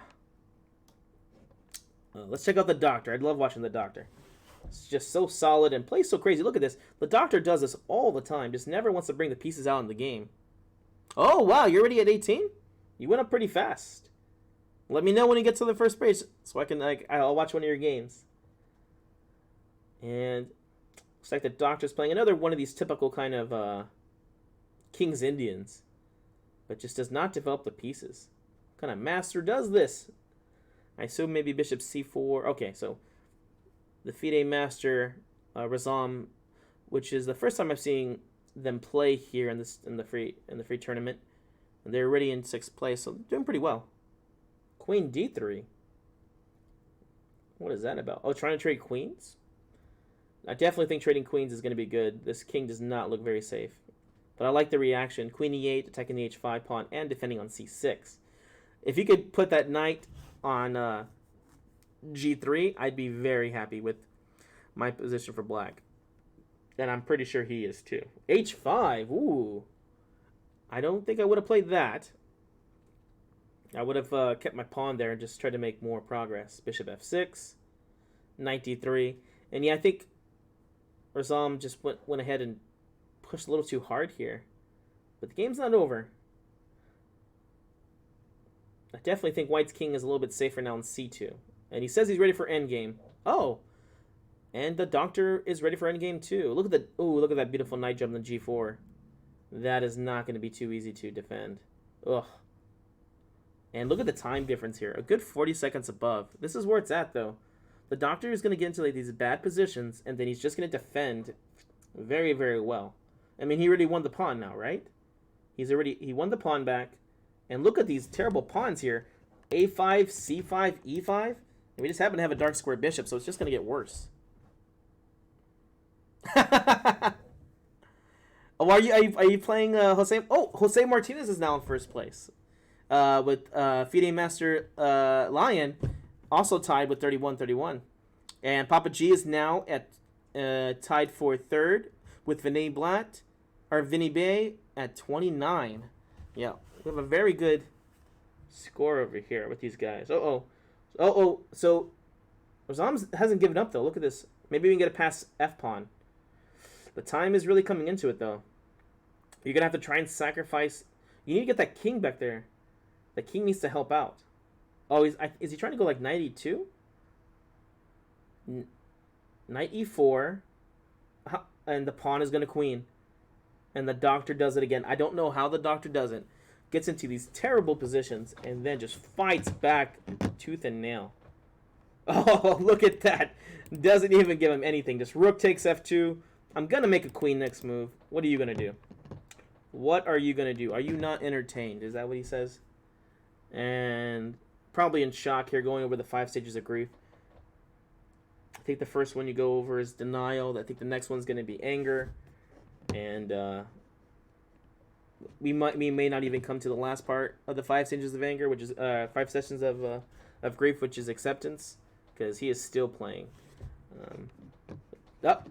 Let's check out the Doctor. I love watching the Doctor. It's just so solid and plays so crazy. Look at this. The Doctor does this all the time. Just never wants to bring the pieces out in the game. Oh, wow. You're already at 18? You went up pretty fast. Let me know when you get to the first page so I can I'll watch one of your games. And looks like the Doctor's playing another one of these typical kind of King's Indians, but just does not develop the pieces. What kind of master does this? I assume maybe bishop c4. Okay, so the FIDE master Razam, which is the first time I've seen them play here in the free tournament, and they're already in 6th place, so they're doing pretty well. Queen d3. What is that about? Oh, trying to trade queens? I definitely think trading queens is going to be good. This king does not look very safe, but I like the reaction. Queen e8, attacking the h5 pawn, and defending on c6. If you could put that knight on g3, I'd be very happy with my position for black. And I'm pretty sure he is too. h5, ooh. I don't think I would have played that. I would have kept my pawn there and just tried to make more progress. Bishop f6, knight d3. And yeah, I think Razam just went ahead and pushed a little too hard here. But the game's not over. I definitely think White's king is a little bit safer now in c2. And he says he's ready for endgame. Oh! And the Doctor is ready for endgame too. Look at that beautiful knight jump on g4. That is not going to be too easy to defend. Ugh. And look at the time difference here. A good 40 seconds above. This is where it's at, though. The Doctor is going to get into these bad positions, and then he's just going to defend very, very well. I mean, he already won the pawn now, right? He won the pawn back. And look at these terrible pawns here. a5, c5, e5. And we just happen to have a dark square bishop, so it's just going to get worse. Oh, are you playing Jose? Oh, Jose Martinez is now in first place. With FIDE Master Lion also tied with 31-31. And Papa G is now at tied for 3rd with Vinay Blatt, or Vinny Bay at 29. Yeah, we have a very good score over here with these guys. So Razam hasn't given up, though. Look at this. Maybe we can get a pass F-pawn. The time is really coming into it, though. You're going to have to try and sacrifice. You need to get that king back there. The king needs to help out. Oh, is he trying to go like knight e2? Knight e4. And the pawn is going to queen. And the Doctor does it again. I don't know how the Doctor does it. Gets into these terrible positions and then just fights back tooth and nail. Oh, look at that. Doesn't even give him anything. Just rook takes f2. I'm going to make a queen next move. What are you going to do? What are you going to do? Are you not entertained? Is that what he says? And probably in shock here, going over the 5 stages of grief. I think the first one you go over is denial. I think the next one's going to be anger. And we may not even come to the last part of the 5 stages of anger, which is 5 sessions of grief, which is acceptance, because he is still playing.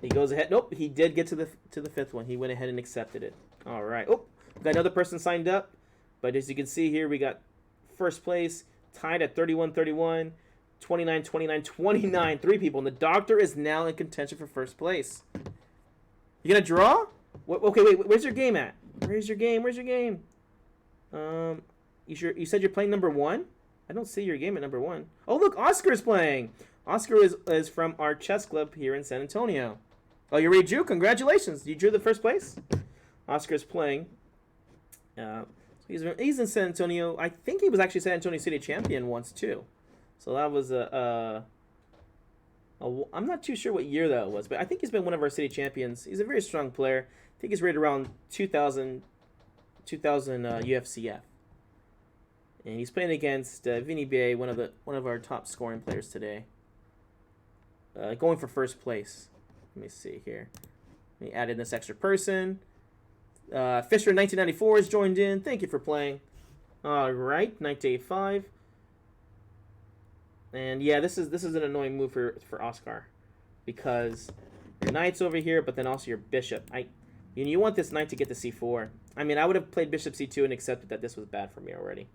He goes ahead. Nope, he did get to the 5th one. He went ahead and accepted it. All right. Oh, got another person signed up. But as you can see here, we got first place tied at 31-31, 29-29, 29. 3 people. And the Doctor is now in contention for first place. You gonna draw? What, okay, wait. Where's your game at? Where's your game? Where's your game? You sure? You said you're playing number 1. I don't see your game at number 1. Oh, look, Oscar's playing. Oscar is from our chess club here in San Antonio. Oh, you already drew? Congratulations. You drew the first place? Oscar's playing. So he's in San Antonio. I think he was actually San Antonio City champion once, too. So that was I'm not too sure what year that was, but I think he's been one of our city champions. He's a very strong player. I think he's rated around 2000 UFCF. And he's playing against Vinny Bay, one of our top scoring players today. Going for first place. Let me see here. Let me add in this extra person. Fisher 1994 has joined in. Thank you for playing. All right, knight to a5. And yeah, this is an annoying move for Oscar, because your knight's over here, but then also your bishop. You want this knight to get to c4. I mean, I would have played bishop c2 and accepted that this was bad for me already.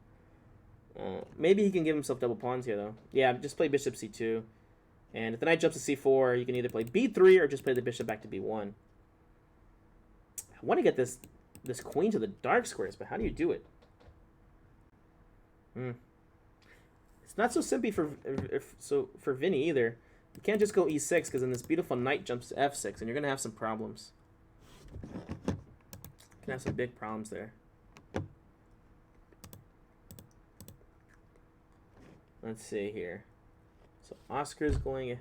Maybe he can give himself double pawns here, though. Yeah, just play bishop c2. And if the knight jumps to c4, you can either play b3 or just play the bishop back to b1. I want to get this queen to the dark squares, but how do you do it? It's not so simple for Vinny either. You can't just go e6, because then this beautiful knight jumps to f6, and you're going to have some problems. You're going to have some big problems there. Let's see here. So Oscar's going...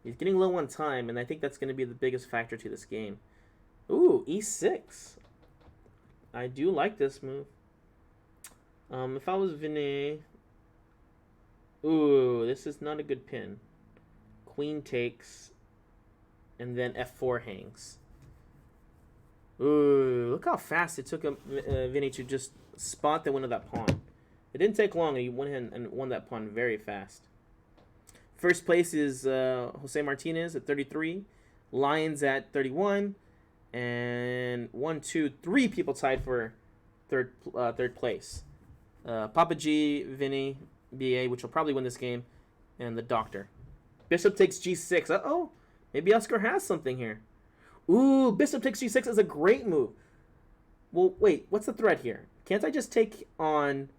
He's getting low on time, and I think that's going to be the biggest factor to this game. Ooh, e6. I do like this move. If I was Vinny... Ooh, this is not a good pin. Queen takes, and then f4 hangs. Ooh, look how fast it took Vinny to just spot the win of that pawn. It didn't take long, and he went ahead and won that pawn very fast. First place is Jose Martinez at 33, Lyons at 31, and 1, 2, 3 people tied for third place. Papa G, Vinny, BA, which will probably win this game, and the Doctor. Bishop takes g6. Uh-oh. Maybe Oscar has something here. Ooh, bishop takes g6 is a great move. Well, wait, what's the threat here? Can't I just take on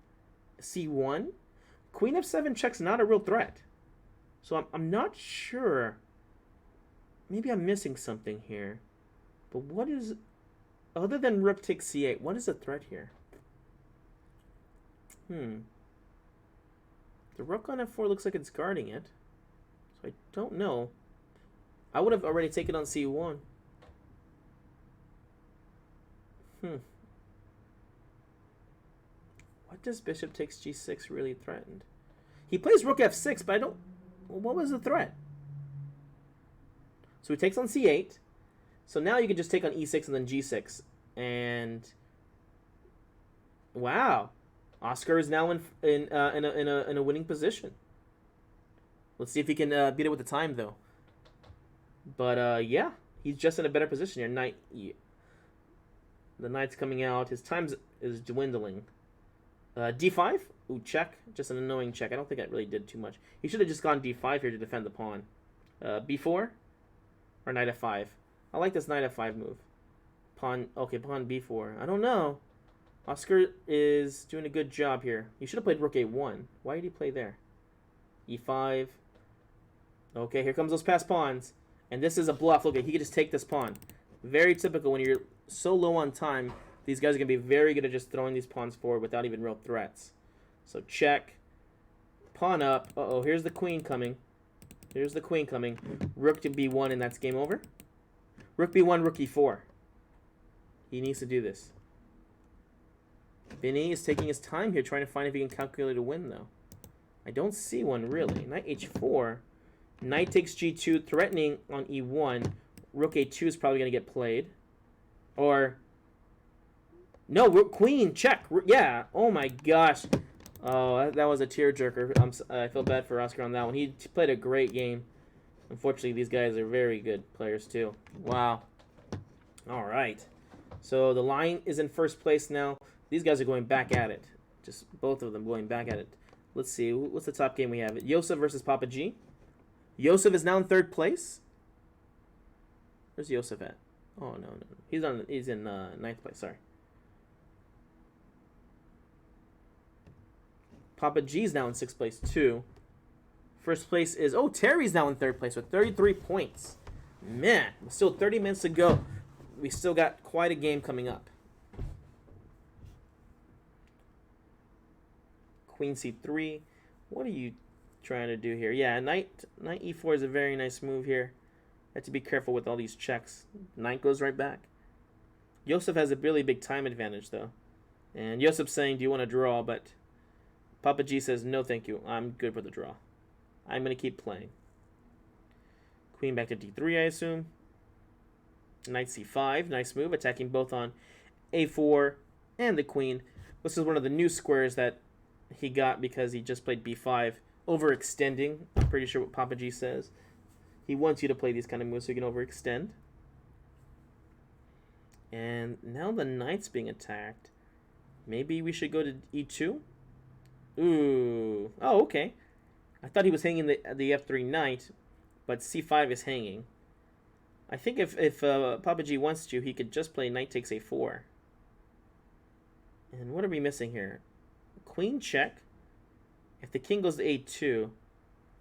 c1? Queen f7 check's not a real threat. So I'm not sure. Maybe I'm missing something here. But what is... Other than rook takes c8, what is the threat here? The rook on f4 looks like it's guarding it. So I don't know. I would have already taken on c1. What does bishop takes g6 really threaten? He plays rook f6, but I don't... What was the threat? So he takes on c8. So now you can just take on e6 and then g6. And... Wow. Oscar is now in a winning position. Let's see if he can beat it with the time, though. But yeah, he's just in a better position here. The knight's coming out. His time is dwindling. D5? Ooh, check. Just an annoying check. I don't think that really did too much. He should have just gone d5 here to defend the pawn. B4 or knight f5. I like this knight f5 move. Pawn. Okay, pawn b4. I don't know. Oscar is doing a good job here. He should have played rook a1. Why did he play there? e5. Okay, here comes those passed pawns. And this is a bluff. Look, he could just take this pawn. Very typical when you're so low on time. These guys are going to be very good at just throwing these pawns forward without even real threats. So check. Pawn up. Uh-oh, here's the queen coming. Here's the queen coming. Rook to b1, and that's game over. Rook b1, rook e4. He needs to do this. Vinny is taking his time here, trying to find if he can calculate a win, though. I don't see one, really. Knight h4. Knight takes g2, threatening on e1. Rook a2 is probably going to get played. Or... No, queen, check. Yeah, oh my gosh. Oh, that was a tearjerker. I feel bad for Oscar on that one. He played a great game. Unfortunately, these guys are very good players, too. Wow. All right. So the line is in first place now. These guys are going back at it. Just both of them going back at it. Let's see. What's the top game we have? Yosef versus Papa G. Yosef is now in third place. Where's Yosef at? Oh, no. He's in ninth place, sorry. Papa G's now in 6th place, too. First place is... Oh, Terry's now in 3rd place with 33 points. Man, still 30 minutes to go. We still got quite a game coming up. Queen C3. What are you trying to do here? Yeah, knight E4 is a very nice move here. Have to be careful with all these checks. Knight goes right back. Joseph has a really big time advantage, though. And Joseph's saying, do you want to draw? But Papa G says, no, thank you. I'm good for the draw. I'm going to keep playing. Queen back to D3, I assume. Knight C5. Nice move. Attacking both on A4 and the queen. This is one of the new squares that he got because he just played B5. Overextending. I'm pretty sure what Papa G says. He wants you to play these kind of moves so you can overextend. And now the knight's being attacked. Maybe we should go to E2? Ooh. Oh, okay. I thought he was hanging the F3 knight, but C5 is hanging. I think if Papa G wants to, he could just play knight takes A4. And what are we missing here? Queen check. If the king goes to A2...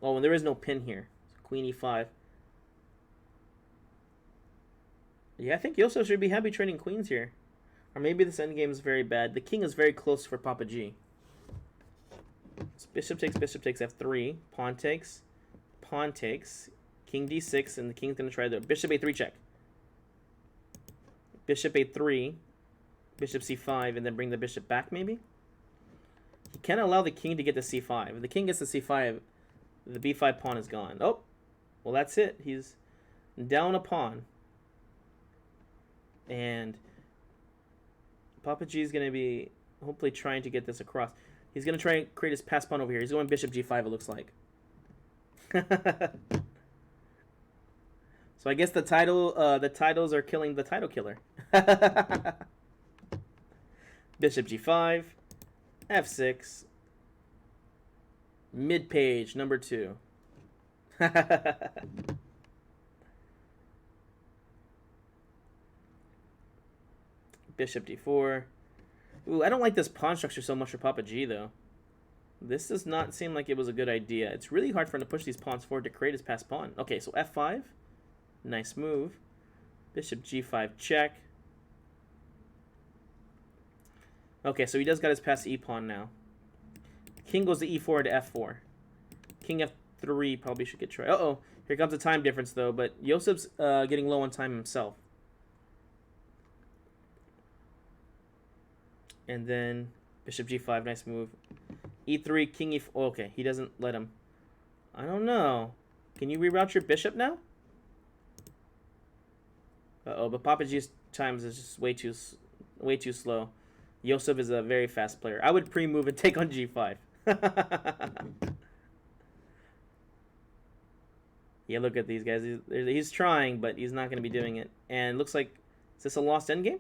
Oh, and there is no pin here. So Queen E5. Yeah, I think Yosef should be happy trading queens here. Or maybe this endgame is very bad. The king is very close for Papa G. So bishop takes F3. Pawn takes. Pawn takes. King D6, and the king's going to try the bishop A3 check. Bishop A3. Bishop C5, and then bring the bishop back, maybe? He can't allow the king to get to C5. If the king gets to C5, the B5 pawn is gone. Oh, well, that's it. He's down a pawn. And Papa G is going to be hopefully trying to get this across. He's going to try and create his pass pawn over here. He's going bishop G5, it looks like. So I guess the titles are killing the title killer. Bishop G5, F6, mid page number 2. Bishop D4. Ooh, I don't like this pawn structure so much for Papa G, though. This does not seem like it was a good idea. It's really hard for him to push these pawns forward to create his passed pawn. Okay, so F5. Nice move. Bishop G5 check. Okay, so he does got his passed E-pawn now. King goes to E4 to F4. King F3 probably should get tried. Uh-oh. Here comes a time difference, though, but Josep's getting low on time himself. And then Bishop G5, nice move. E3, King E4. Oh, okay, he doesn't let him. I don't know. Can you reroute your bishop now? Uh-oh, but Papa G's times is just way too slow. Joseph is a very fast player. I would pre-move and take on G5. Yeah, look at these guys. He's trying, but he's not going to be doing it. And looks like, is this a lost endgame?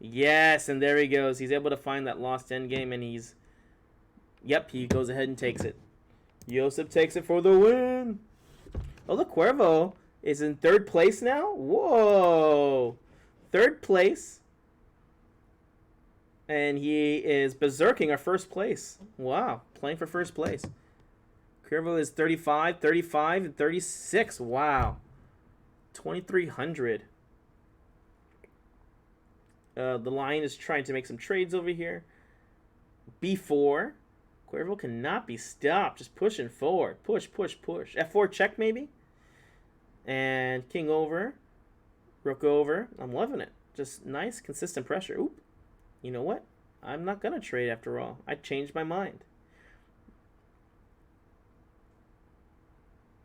Yes, and there he goes. He's able to find that lost endgame, and he's... Yep, he goes ahead and takes it. Joseph takes it for the win. Oh, look, Cuervo is in 3rd place now? Whoa. 3rd place. And he is berserking our 1st place. Wow, playing for 1st place. Cuervo is 35, 35, and 36. Wow. 2,300. The line is trying to make some trades over here. B4. Cuervo cannot be stopped. Just pushing forward. Push, push, push. F4 check, maybe? And king over. Rook over. I'm loving it. Just nice, consistent pressure. Oop. You know what? I'm not going to trade after all. I changed my mind.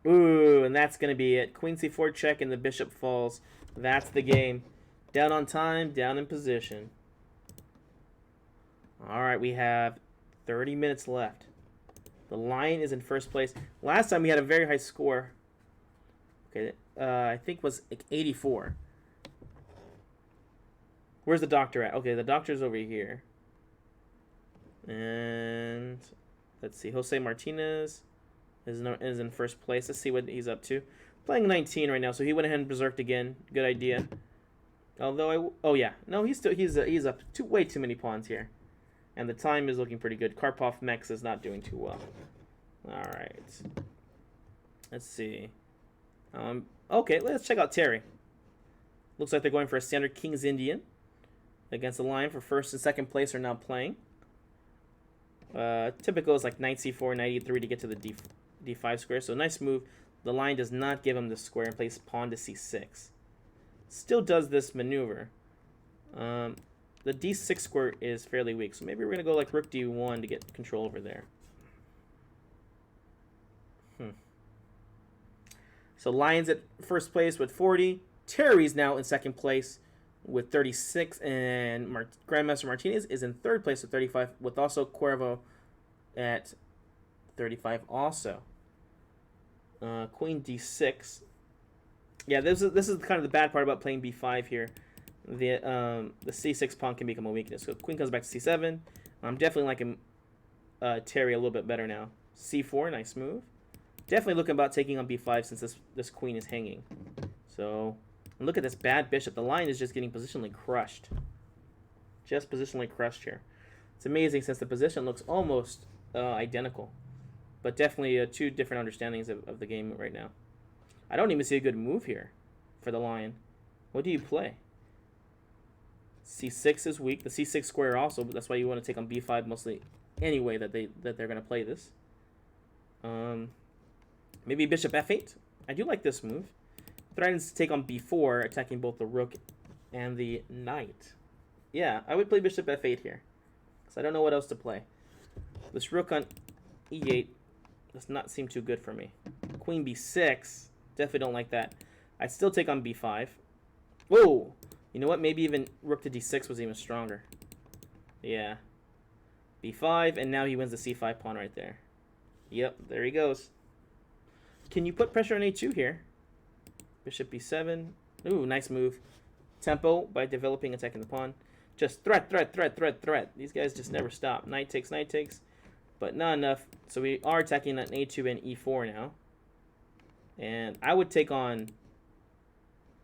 Ooh, and that's going to be it. Queen C4 check and the bishop falls. That's the game. Down on time, down in position. All right, we have 30 minutes left. The Lion is in 1st place. Last time we had a very high score. Okay, I think it was like 84. Where's the doctor at? Okay, the doctor's over here. And let's see. Jose Martinez is in 1st place. Let's see what he's up to. Playing 19 right now, so he went ahead and berserked again. Good idea. Although oh yeah, no, he's up to way too many pawns here, and the time is looking pretty good. Karpov Mex is not doing too well. All right, let's see. Okay, let's check out Terry. Looks like they're going for a standard King's Indian against the Lion for first and second place are now playing. Typical is like knight c4, knight e3 to get to the d5 square. So nice move. The Lion does not give him the square and plays pawn to c6. Still does this maneuver. The d6 square is fairly weak, so maybe we're going to go like rook d1 to get control over there. So Lion's at first place with 40. Terry's now in second place with 36. And Grandmaster Martinez is in third place with 35, with also Cuervo at 35 also. Queen d6. Yeah, this is kind of the bad part about playing b5 here. The c6 pawn can become a weakness. So queen comes back to c7. I'm definitely liking Terry a little bit better now. c4, nice move. Definitely looking about taking on b5 since this queen is hanging. So, and look at this bad bishop. The Lion is just getting positionally crushed. Just positionally crushed here. It's amazing since the position looks almost identical. But definitely two different understandings of the game right now. I don't even see a good move here for the Lion. What do you play? c6 is weak. The c6 square also, but that's why you want to take on b5 mostly anyway that they're going to play this. Maybe bishop f8. I do like this move. Threatens to take on b4, attacking both the rook and the knight. Yeah, I would play bishop f8 here, because I don't know what else to play. This rook on e8 does not seem too good for me. Queen b6, definitely don't like that. I'd still take on b5. Whoa! You know what? Maybe even rook to d6 was even stronger. Yeah. b5, and now he wins the c5 pawn right there. Yep, there he goes. Can you put pressure on a2 here? Bishop b7. Ooh, nice move. Tempo by developing, attacking the pawn. Just threat. These guys just never stop. Knight takes, but not enough. So we are attacking on a2 and e4 now. And I would take on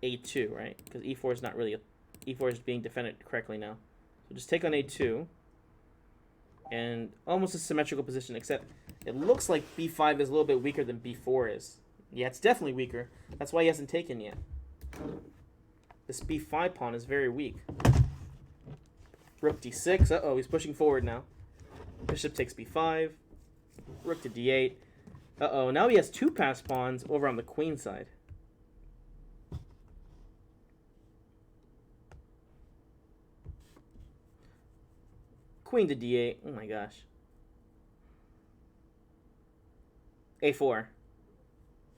a2, right? Because e4 is not really e4 is being defended correctly now. So just take on a2. And almost a symmetrical position, except it looks like b5 is a little bit weaker than b4 is. Yeah, it's definitely weaker. That's why he hasn't taken yet. This b5 pawn is very weak. Rook d6. Uh-oh, he's pushing forward now. Bishop takes b5. Rook to d8. Uh-oh, now he has two passed pawns over on the queen side. Queen to d8. Oh my gosh. a4.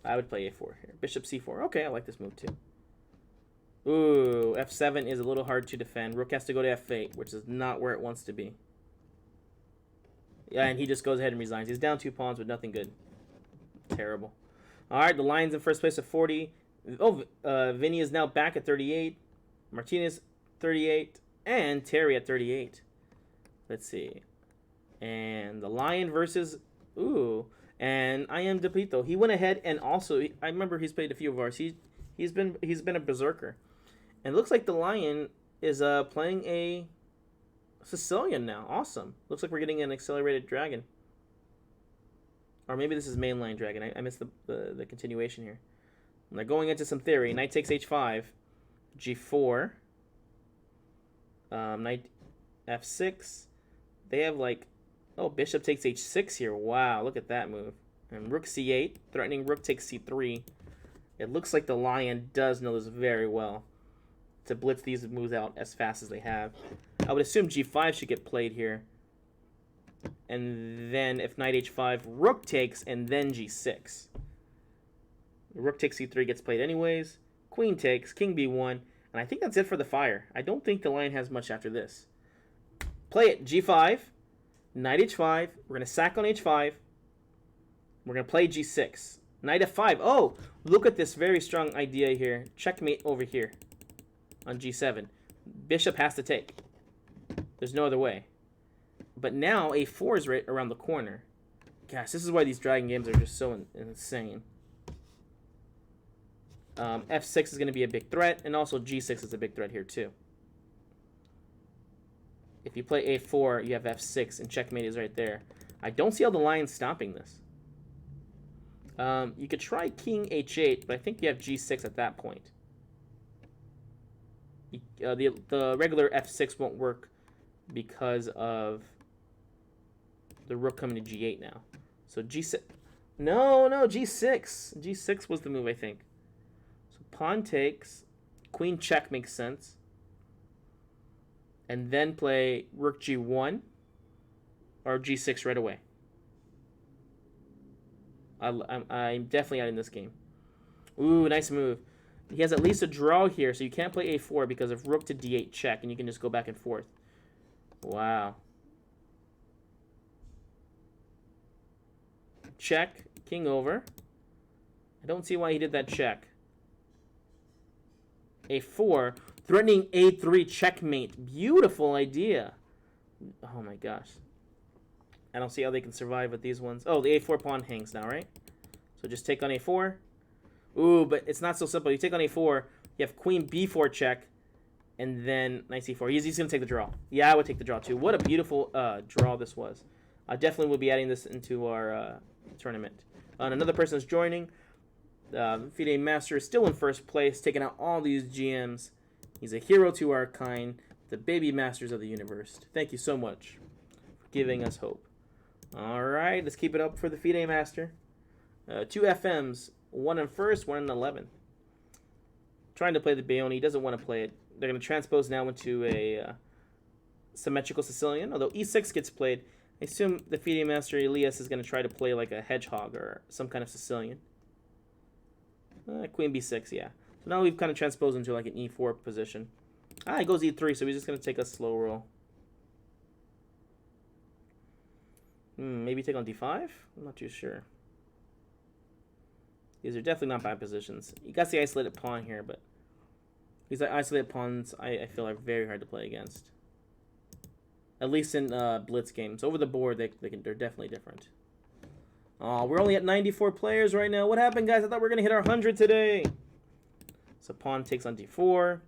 I would play a4 here. Bishop c4. Okay, I like this move too. Ooh, f7 is a little hard to defend. Rook has to go to f8, which is not where it wants to be. Yeah, and he just goes ahead and resigns. He's down 2 pawns with nothing good. Terrible. All right, the Lion's in first place at 40. Oh, Vinny is now back at 38. Martinez 38. And Terry at 38. Let's see. And the Lion versus... Ooh. And I am Depito. He went ahead and also... I remember he's played a few of ours. He's been a berserker. And it looks like the Lion is playing a Sicilian now. Awesome. Looks like we're getting an accelerated dragon. Or maybe this is mainline dragon. I missed the continuation here. And they're going into some theory. Knight takes h5. g4. Knight f6. They have like... Oh, bishop takes h6 here. Wow, look at that move. And rook c8. Threatening rook takes c3. It looks like the Lion does know this very well to blitz these moves out as fast as they have. I would assume g5 should get played here. And then if knight h5, rook takes, and then g6. Rook takes c3 gets played anyways. Queen takes, king b1. And I think that's it for the fire. I don't think the Lion has much after this. Play it, g5. Knight h5. We're going to sack on h5. We're going to play g6. Knight f5. Oh, look at this very strong idea here. Checkmate over here on g7. Bishop has to take. There's no other way. But now a4 is right around the corner. Gosh, this is why these dragon games are just so insane. F6 is going to be a big threat, and also G6 is a big threat here too. If you play A4, you have F6, and checkmate is right there. I don't see how the lion's stopping this. You could try King H8, but I think you have G6 at that point. The regular F6 won't work because of the rook coming to G8 now. So G6. No, G6. G6 was the move, I think. So pawn takes. Queen check makes sense. And then play rook G1 or G6 right away. I'm definitely out in this game. Ooh, nice move. He has at least a draw here, so you can't play A4 because of rook to D8 check, and you can just go back and forth. Wow. Check, king over. I don't see why he did that check. A4, threatening A3 checkmate. Beautiful idea. Oh my gosh. I don't see how they can survive with these ones. Oh, the A4 pawn hangs now, right? So just take on A4. Ooh, but it's not so simple. You take on A4, you have queen B4 check, and then knight C4. He's going to take the draw. Yeah, I would take the draw too. What a beautiful draw this was. I definitely will be adding this into our tournament. Another person is joining. FIDE Master is still in first place, taking out all these GMs. He's a hero to our kind, the baby masters of the universe. Thank you so much for giving us hope. All right, let's keep it up for the FIDE Master. 2 FMs, one in first, one in 11. Trying to play the Bayoni, he doesn't want to play it. They're going to transpose now into a symmetrical Sicilian, although E6 gets played. I assume the FIDE Master Elias is going to try to play like a hedgehog or some kind of Sicilian. Queen B6, yeah. So now we've kind of transposed into like an E4 position. He goes E3, so he's just going to take a slow roll. Maybe take on D5? I'm not too sure. These are definitely not bad positions. You got the isolated pawn here, but these isolated pawns I feel are very hard to play against. At least in blitz games. Over the board, they're definitely different. Oh, we're only at 94 players right now. What happened, guys? I thought we were going to hit our 100 today. So pawn takes on D4.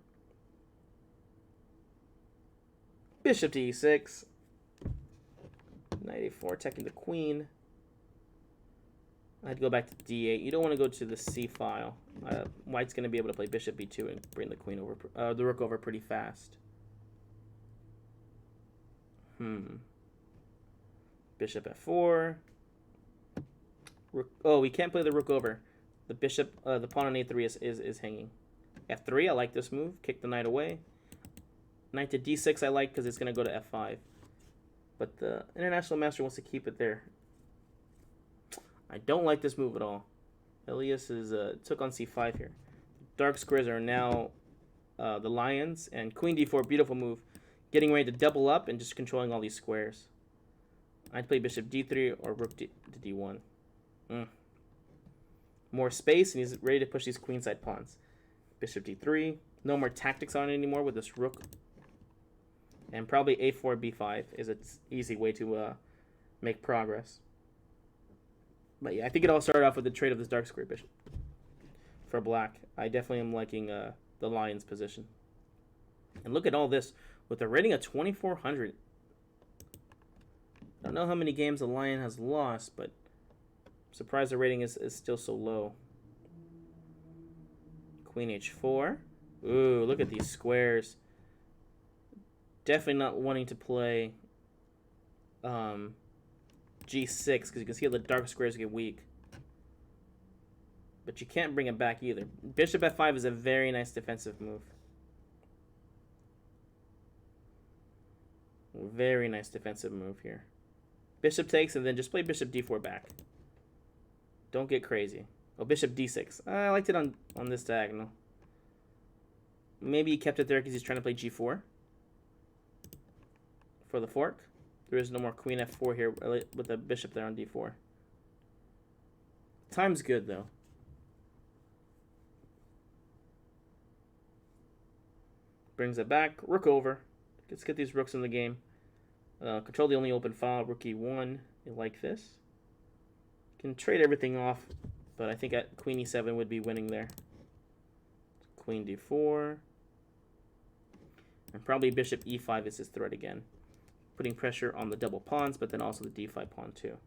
Bishop to E6. Knight A4, attacking the queen. I'd go back to D8. You don't want to go to the C file. White's going to be able to play Bishop B2 and bring the queen over, the rook over pretty fast. Bishop F4. Rook, oh, we can't play the rook over. The bishop, the pawn on A3 is hanging. F3, I like this move. Kick the knight away. Knight to D6 I like because it's going to go to F5. But the International Master wants to keep it there. I don't like this move at all. Elias took on C5 here. Dark squares are now the lions. And Queen D4, beautiful move. Getting ready to double up and just controlling all these squares. I'd play Bishop D3 or Rook to D1. More space, and he's ready to push these queenside pawns. Bishop D3. No more tactics on it anymore with this rook. And probably A4, B5 is an easy way to make progress. But yeah, I think it all started off with the trade of this dark square bishop for black. I definitely am liking the lion's position. And look at all this with a rating of 2,400. I don't know how many games the lion has lost, but I'm surprised the rating is still so low. Queen H4. Ooh, look at these squares. Definitely not wanting to play G6 because you can see how the dark squares get weak. But you can't bring it back either. Bishop F5 is a very nice defensive move. Very nice defensive move here. Bishop takes and then just play Bishop D4 back. Don't get crazy. Oh, Bishop D6. I liked it on this diagonal. Maybe he kept it there because he's trying to play G4 for the fork. There is no more Queen F4 here with the bishop there on D4. Time's good, though. Brings it back. Rook over. Let's get these rooks in the game. Control the only open file. Rook E1. You like this. Can trade everything off, but I think at Queen E7 would be winning there. queen d4. And probably bishop e5 is his threat again. Putting pressure on the double pawns, but then also the d5 pawn too.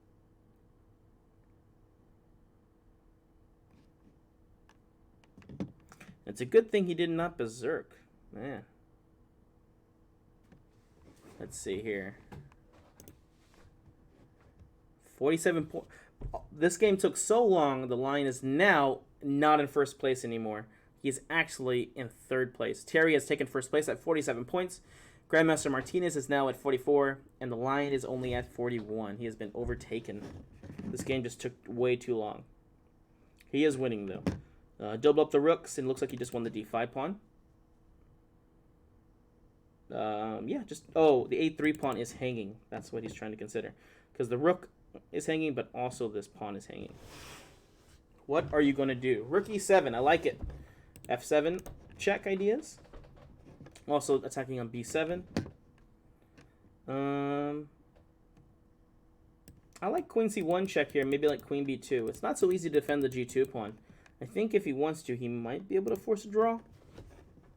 It's a good thing he did not berserk. Man. Let's see here. 47 points. This game took so long, the line is now not in first place anymore. He's actually in third place. Terry has taken first place at 47 points. Grandmaster Martinez is now at 44, and the line is only at 41. He has been overtaken. This game just took way too long. He is winning, though. Double up the rooks, and looks like he just won the d5 pawn. Yeah, just... Oh, the a3 pawn is hanging. That's what he's trying to consider. Because the rook is hanging, but also this pawn is hanging. What are you going to do? Rook e7. I like it. f7 check ideas. Also attacking on b7. I like queen c1 check here. Maybe like queen b2. It's not so easy to defend the g2 pawn. I think if he wants to, he might be able to force a draw.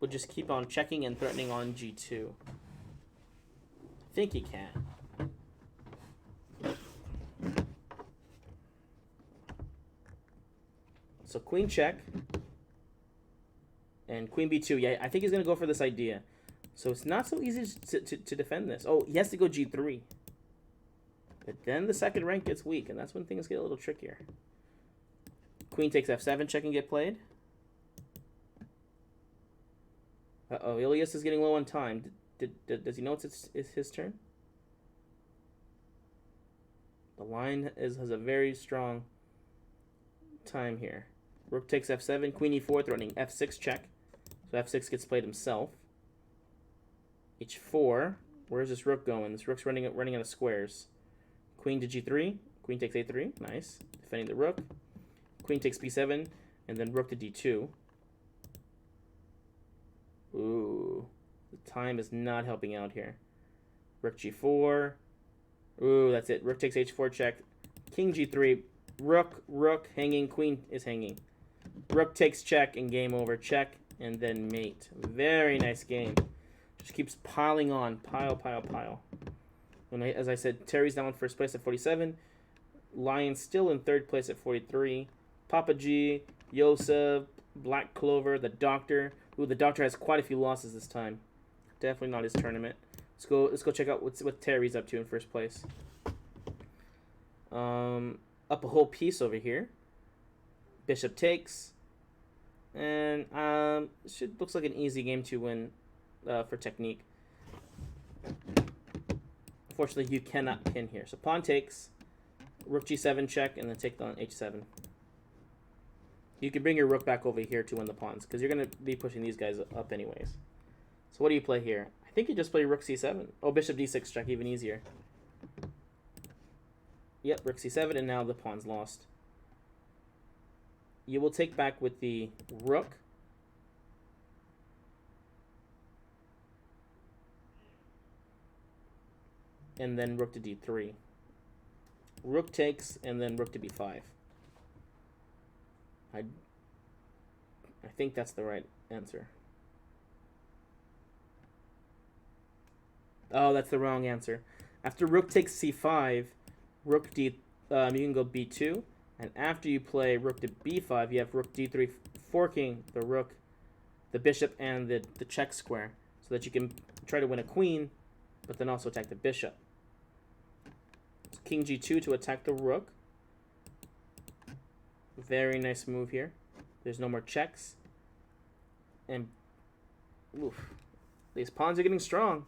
We'll just keep on checking and threatening on g2. I think he can. So queen check. And queen b2. Yeah, I think he's going to go for this idea. So it's not so easy to defend this. Oh, he has to go g3. But then the second rank gets weak, and that's when things get a little trickier. Queen takes f7, check and get played. Uh-oh, Ilias is getting low on time. Does he know it's his turn? The line has a very strong time here. Rook takes f7, queen e4, threatening f6 check. So f6 gets played himself. h4. Where's this rook going? This rook's running out of squares. Queen to g3. Queen takes a3. Nice. Defending the rook. Queen takes b7, and then rook to d2. Ooh. The time is not helping out here. Rook g4. Ooh, that's it. Rook takes h4 check. King g3. Rook hanging. Queen is hanging. Rook takes check and game over. Check and then mate. Very nice game. Just keeps piling on. Pile. And as I said, Terry's now in first place at 47. Lion's still in third place at 43. Papa G, Yosef, Black Clover, the Doctor. Ooh, the Doctor has quite a few losses this time. Definitely not his tournament. Let's go check out what Terry's up to in first place. Up a whole piece over here. Bishop takes. And looks like an easy game to win for technique. Unfortunately, you cannot pin here. So pawn takes. Rook g7 check, and then take on h7. You can bring your rook back over here to win the pawns, because you're going to be pushing these guys up anyways. So what do you play here? I think you just play rook c7. Oh, bishop d6 check, even easier. Yep, rook c7, and now the pawn's lost. You will take back with the rook. And then rook to d3. Rook takes, and then rook to b5. I think that's the right answer. Oh, that's the wrong answer. After rook takes c5, rook d, you can go b2, and after you play rook to b5, you have rook d3 forking the rook, the bishop, and the check square, so that you can try to win a queen, but then also attack the bishop. So king g2 to attack the rook. Very nice move here. There's no more checks. And oof, these pawns are getting strong.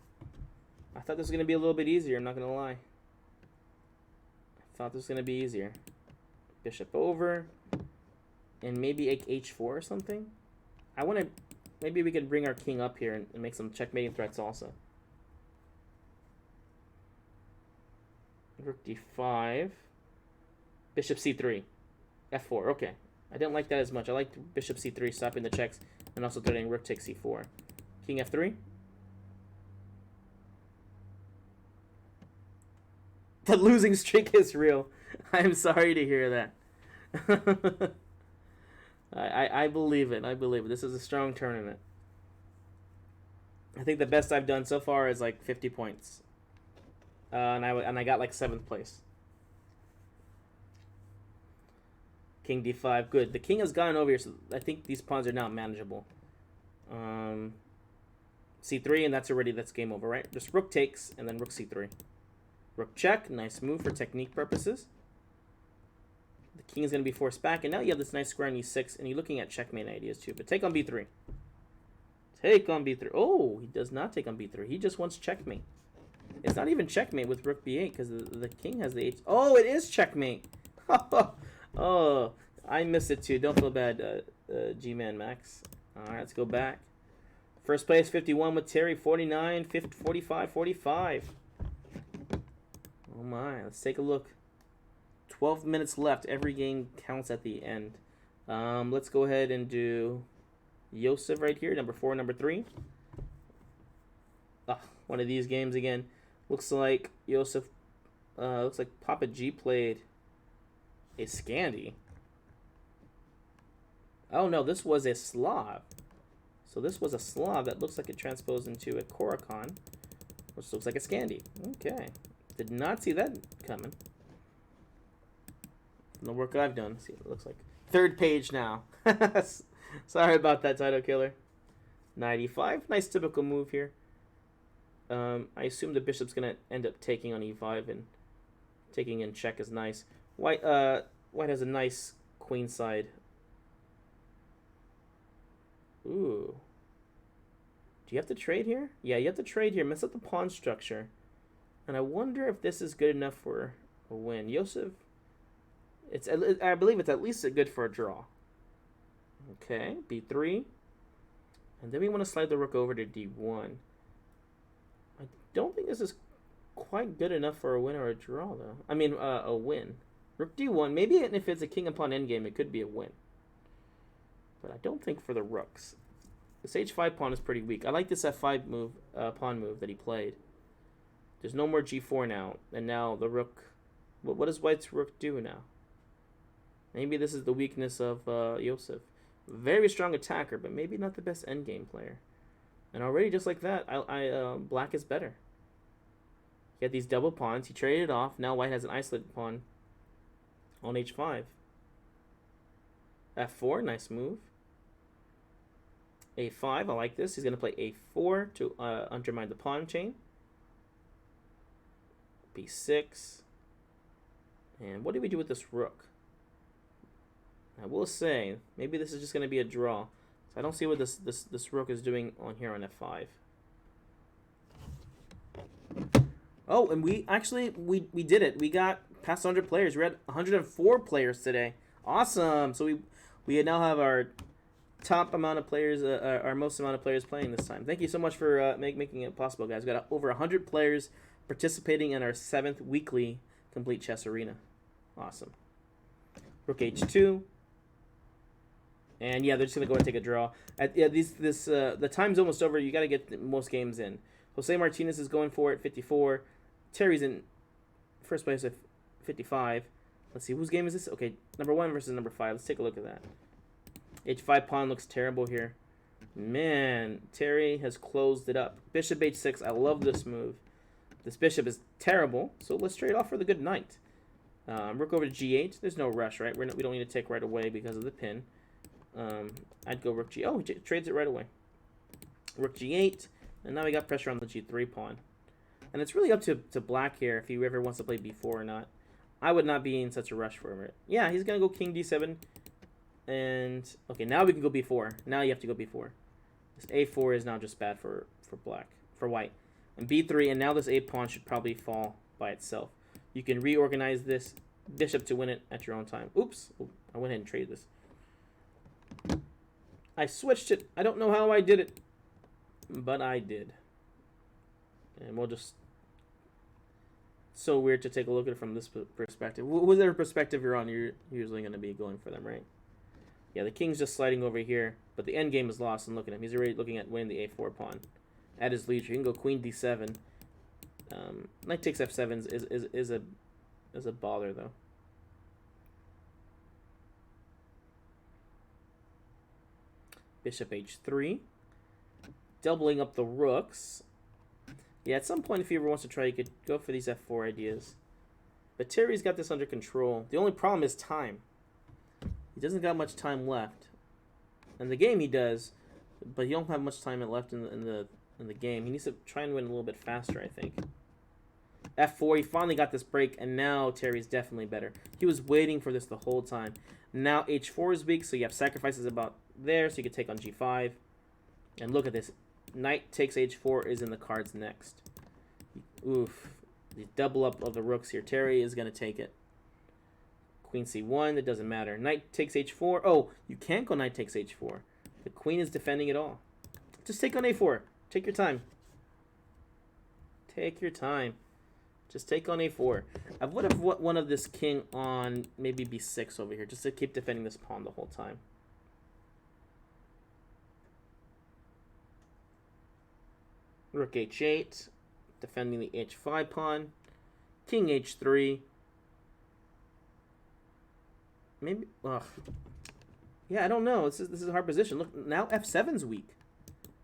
I thought this was going to be a little bit easier, I'm not going to lie. I thought this was going to be easier. Bishop over. And maybe h4 or something. I want to... Maybe we could bring our king up here and make some checkmating threats also. Rook d5. Bishop c3. f4, okay. I didn't like that as much. I liked bishop c3, stopping the checks, and also threatening rook takes c4. King f3. The losing streak is real. I'm sorry to hear that. I believe it. I believe it. This is a strong tournament. I think the best I've done so far is like 50 points, and I got like 7th place. King d5, good. The king has gone over here, so I think these pawns are now manageable. C3, and that's game over, right? Just rook takes, and then rook c3. Rook check, nice move for technique purposes. The king is going to be forced back, and now you have this nice square on e6, and you're looking at checkmate ideas too. But take on b3. Take on b3. Oh, he does not take on b3. He just wants checkmate. It's not even checkmate with rook b8 because the king has the h. Oh, it is checkmate. Oh, I missed it too. Don't feel bad, G-Man Max. All right, let's go back. First place, 51 with Terry, 49, 50, 45, 45. Oh my, let's take a look. 12 minutes left. Every game counts at the end. Let's go ahead and do Joseph right here, number 4, number 3. One of these games again. Looks like Joseph, looks like Papa G played a Scandi. Oh no, this was a Slav. So this was a Slav that looks like it transposed into a Korakon, which looks like a Scandi. Okay. Did not see that coming. From the work I've done. See what it looks like. 3rd page now. Sorry about that, title killer. 95. Nice typical move here. I assume the bishop's going to end up taking on e5, and taking in check is nice. White has a nice queenside. Ooh. Do you have to trade here? Yeah, you have to trade here. Mess up the pawn structure. And I wonder if this is good enough for a win. Joseph, I believe it's at least good for a draw. Okay, b3. And then we want to slide the rook over to d1. I don't think this is quite good enough for a win or a draw, though. I mean, a win. Rook d1. Maybe if it's a king and pawn endgame, it could be a win. But I don't think for the rooks. This h5 pawn is pretty weak. I like this f5 move, pawn move that he played. There's no more g4 now. And now the rook... What does white's rook do now? Maybe this is the weakness of Joseph. Very strong attacker, but maybe not the best endgame player. And already, just like that, black is better. He had these double pawns. He traded it off. Now white has an isolated pawn on h5. f4, nice move. a5, I like this. He's going to play a4 to undermine the pawn chain. b6. And what do we do with this rook? I will say, maybe this is just going to be a draw. So I don't see what this rook is doing on here on f5. Oh, and we did it. We got past 100 players. We're at 104 players today. Awesome. So we now have our top amount of players, our most amount of players playing this time. Thank you so much for making it possible, guys. We got over 100 players participating in our 7th weekly Complete Chess Arena. Awesome. Rook h2. And yeah, they're just gonna go and take a draw. The time's almost over. You got to get most games in. Jose Martinez is going for it, 54. Terry's in first place at 55. Let's see, whose game is this? Okay, number 1 versus number 5. Let's take a look at that. h5 pawn looks terrible here. Man, Terry has closed it up. Bishop h6. I love this move. This bishop is terrible, so let's trade off for the good knight. Rook over to g8. There's no rush, right? We don't need to take right away because of the pin. I'd go rook g. Oh, he trades it right away. Rook g8, and now we got pressure on the g3 pawn. And it's really up to black here if he ever wants to play b4 or not. I would not be in such a rush for it. Yeah, he's gonna go king d7, and okay, now we can go b4. Now you have to go b4. This a4 is now just bad for white, and b3, and now this a pawn should probably fall by itself. You can reorganize this bishop to win it at your own time. Oops, I went ahead and traded this. I switched it. I don't know how I did it, but I did. And we'll just... So weird to take a look at it from this perspective. Whatever perspective you're on, you're usually going to be going for them, right? Yeah, the king's just sliding over here, but the endgame is lost. And look at him. He's already looking at winning the a4 pawn at his leisure. He can go queen d7. Knight takes f7 is a bother, though. Bishop h3. Doubling up the rooks. Yeah, at some point, if he ever wants to try, he could go for these f4 ideas. But Terry's got this under control. The only problem is time. He doesn't got much time left. In the game, he does, but he don't have much time left in the game. He needs to try and win a little bit faster, I think. f4, he finally got this break, and now Terry's definitely better. He was waiting for this the whole time. Now h4 is weak, so you have sacrifices about there, so you can take on g5. And look at this. Knight takes h4 is in the cards next. Oof. The double up of the rooks here. Terry is going to take it. Queen c1, it doesn't matter. Knight takes h4. Oh, you can't go knight takes h4. The queen is defending it all. Just take on a4. Take your time. Take your time. Just take on a4. I would have one of this king on maybe b6 over here, just to keep defending this pawn the whole time. Rook h8, defending the h5 pawn. King h3. Maybe, ugh. Yeah, I don't know. This is a hard position. Look, now f7's weak.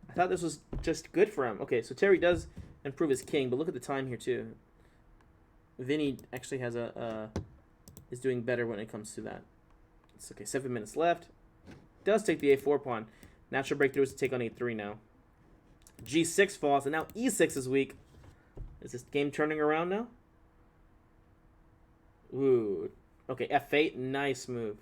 I thought this was just good for him. Okay, so Terry does improve his king, but look at the time here too. Vinny actually has is doing better when it comes to that. It's okay. 7 minutes left. Does take the a4 pawn. Natural breakthrough is to take on a3 now. g6 falls, and now e6 is weak. Is this game turning around now? Ooh. Okay, f8, nice move.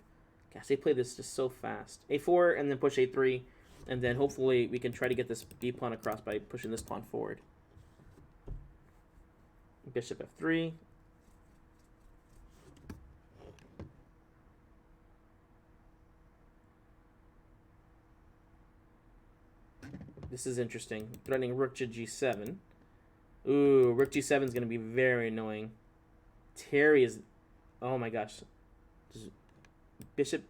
Gosh, they play this just so fast. a4 and then push a3, and then hopefully we can try to get this b pawn across by pushing this pawn forward. Bishop f3. This is interesting. Threatening rook to g7. Ooh, rook g7 is going to be very annoying. Terry is... Oh my gosh. Bishop...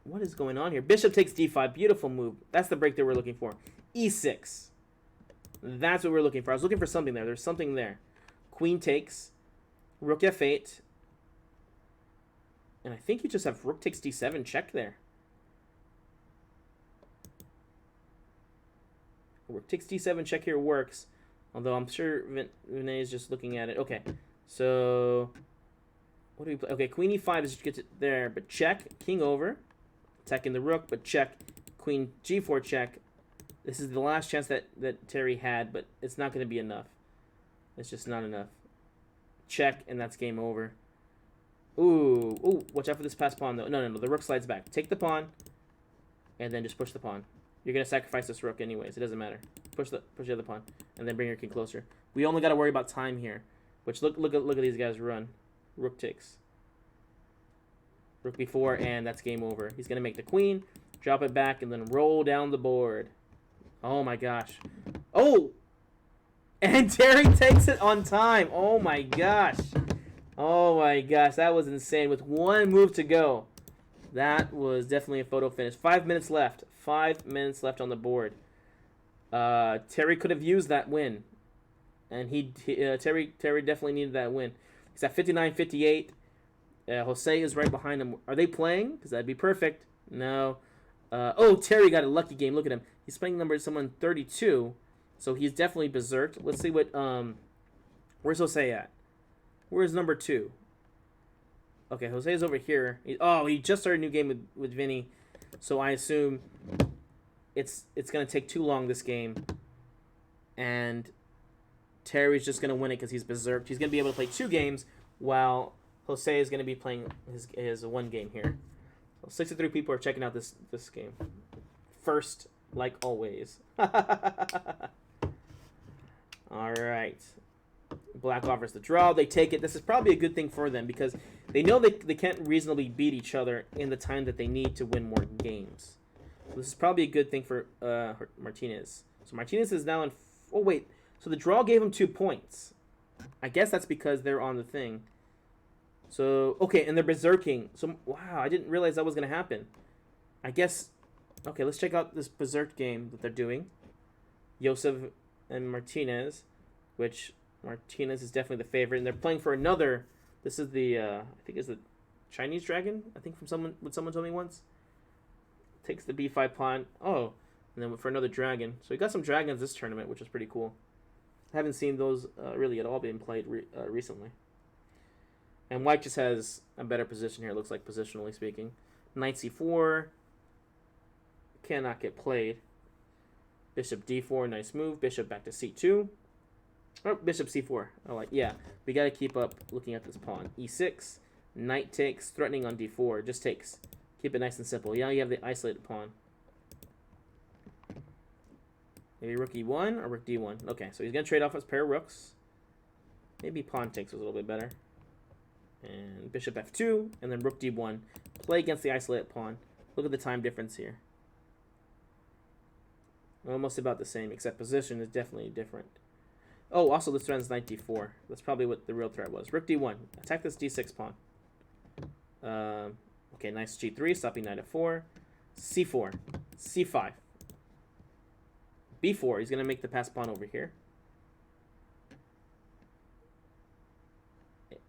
What is going on here? Bishop takes d5. Beautiful move. That's the break that we're looking for. e6. That's what we're looking for. I was looking for something there. There's something there. Queen takes. Rook f8. And I think you just have rook takes d7 check there. Rook takes d7 check here works. Although I'm sure Vinay is just looking at it. Okay. So... What do we play? Okay, queen e5 is gets it there, but check. King over. Attacking the rook, but check. Queen g4 check. This is the last chance that Terry had, but it's not going to be enough. It's just not enough. Check, and that's game over. Ooh, ooh, watch out for this pass pawn, though. No, the rook slides back. Take the pawn, and then just push the pawn. You're going to sacrifice this rook anyways. It doesn't matter. Push the other pawn, and then bring your king closer. We only got to worry about time here, which look at these guys run. Rook takes. Rook b4, and that's game over. He's going to make the queen, drop it back, and then roll down the board. Oh, my gosh. Oh! And Terry takes it on time. Oh, my gosh. Oh, my gosh. That was insane. With one move to go. That was definitely a photo finish. 5 minutes left. 5 minutes left on the board. Terry could have used that win. And Terry definitely needed that win. He's at 59-58. Jose is right behind him. Are they playing? Because that'd be perfect. No. Oh, Terry got a lucky game. Look at him. He's playing someone 32. So he's definitely berserked. Let's see what... where's Jose at? Where's number 2? Okay, Jose is over here. He just started a new game with Vinny. So I assume it's going to take too long, this game. And Terry's just going to win it because he's berserked. He's going to be able to play 2 games while Jose is going to be playing his 1 game here. So 63 people are checking out this game. First, like always. All right. Black offers the draw. They take it. This is probably a good thing for them because they know they can't reasonably beat each other in the time that they need to win more games. So this is probably a good thing for Martinez. So Martinez is now in... Oh, wait. So the draw gave him 2 points. I guess that's because they're on the thing. So, okay, and they're berserking. So, wow, I didn't realize that was going to happen. I guess... Okay, let's check out this berserk game that they're doing. Joseph and Martinez, which Martinez is definitely the favorite. And they're playing for another... This is the, I think it's the Chinese dragon, I think from someone told me once. Takes the b5 pawn. Oh, And then for another dragon. So we got some dragons this tournament, which is pretty cool. I haven't seen those really at all being played recently. And white just has a better position here, looks like, positionally speaking. Knight c4. Cannot get played. Bishop d4, nice move. Bishop back to c2. Oh, bishop c4. Yeah, we got to keep up looking at this pawn. e6. Knight takes, threatening on d4. Just takes. Keep it nice and simple. Yeah, you have the isolated pawn. Maybe rook e1 or rook d1. Okay, so he's going to trade off his pair of rooks. Maybe pawn takes was a little bit better. And bishop f2, and then rook d1. Play against the isolated pawn. Look at the time difference here. Almost about the same, except position is definitely different. Oh, also this threatens knight d4. That's probably what the real threat was. Rook d1. Attack this d6 pawn. Okay, nice g3, stopping knight f4. c4. c5. b4. He's going to make the pass pawn over here.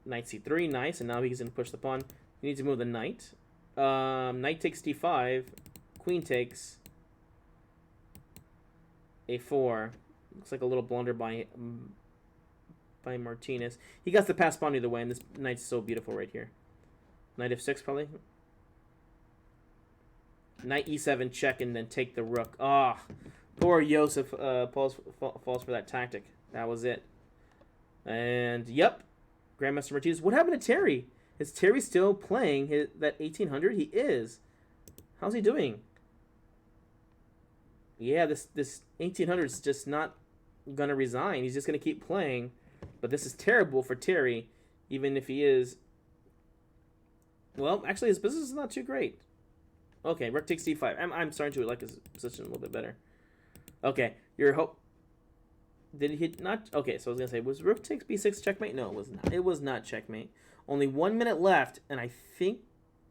Knight c3, nice. And now he's going to push the pawn. You need to move the knight. Knight takes d5. Queen takes a4. Looks like a little blunder by Martinez. He gets the pass pawn either way, and this knight's so beautiful right here. Knight f6 probably. Knight e7 check and then take the rook. Ah, poor Joseph falls for that tactic. That was it. And yep, Grandmaster Martinez. What happened to Terry? Is Terry still playing that 1800? He is. How's he doing? Yeah, this 1800 is just not gonna resign. He's just gonna keep playing. But this is terrible for Terry, even if he is. Well, actually, his business is not too great. Okay, rook takes d5. I'm starting to like his position a little bit better. Okay, your hope. Did he not? Okay, so I was gonna say, was rook takes b6 checkmate? No, it was not. It was not checkmate. Only 1 minute left, and I think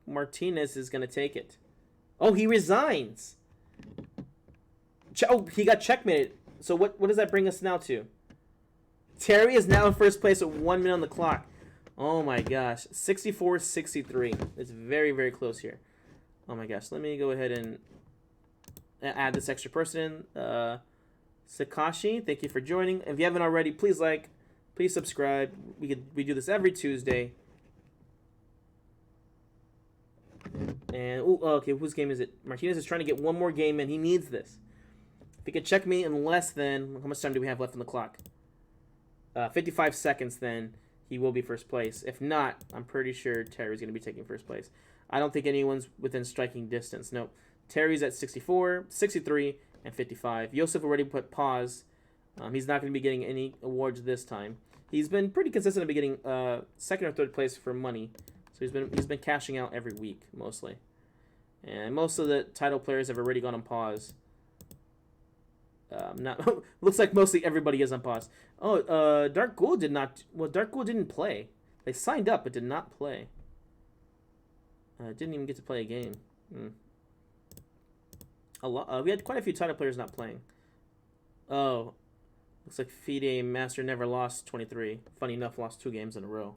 Martinez is gonna take it. Oh, he resigns. Oh, he got checkmated. So what does that bring us now to? Terry is now in first place with 1 minute on the clock. Oh my gosh, 64-63. It's very, very close here. Oh my gosh, let me go ahead and add this extra person in. Sakashi, thank you for joining. If you haven't already, please like, please subscribe. We do this every Tuesday. And okay, whose game is it? Martinez is trying to get one more game in. He needs this. If he can check me in less than, how much time do we have left on the clock? 55 seconds, then he will be first place. If not, I'm pretty sure Terry's going to be taking first place. I don't think anyone's within striking distance. No, Terry's at 64, 63, and 55. Joseph already put pause. He's not going to be getting any awards this time. He's been pretty consistent at getting second or third place for money. So he's been cashing out every week mostly. And most of the title players have already gone on pause. Looks like mostly everybody is on pause. Oh, Dark Ghoul did not. Well, Dark Ghoul didn't play. They signed up but did not play. Didn't even get to play a game. We had quite a few title players not playing. Oh, looks like FIDE Master Never Lost 23. Funny enough, lost 2 games in a row.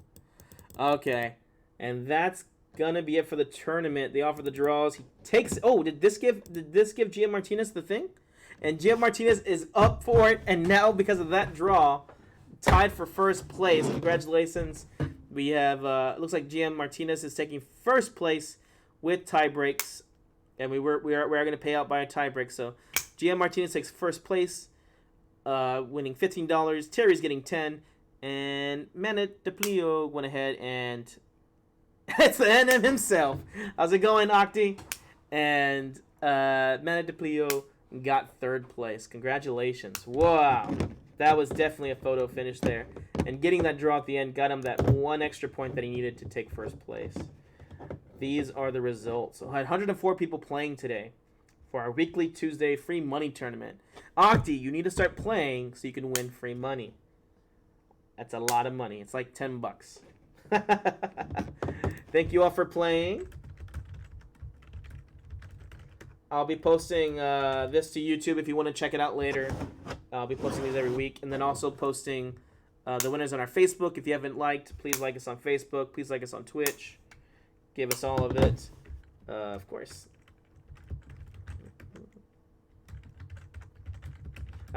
Okay, and that's gonna be it for the tournament. They offer the draws. He takes. Oh, did this give GM Martinez the thing? And GM Martinez is up for it, and now because of that draw, tied for first place. Congratulations. We have. Looks like GM Martinez is taking first place with tie breaks. And we are going to pay out by a tiebreak. So GM Martinez takes first place, winning $15. Terry's getting 10, and Manet DePlio went ahead and it's the NM himself. How's it going, Octi? And Manet DePlio got third place. Congratulations! Wow, that was definitely a photo finish there. And getting that draw at the end got him that one extra point that he needed to take first place. These are the results. So I had 104 people playing today for our weekly Tuesday free money tournament. Octi, you need to start playing so you can win free money. That's a lot of money. It's like $10. Thank you all for playing. I'll be posting this to YouTube if you want to check it out later. I'll be posting these every week. And then also posting the winners on our Facebook. If you haven't liked, please like us on Facebook. Please like us on Twitch. Give us all of it, of course.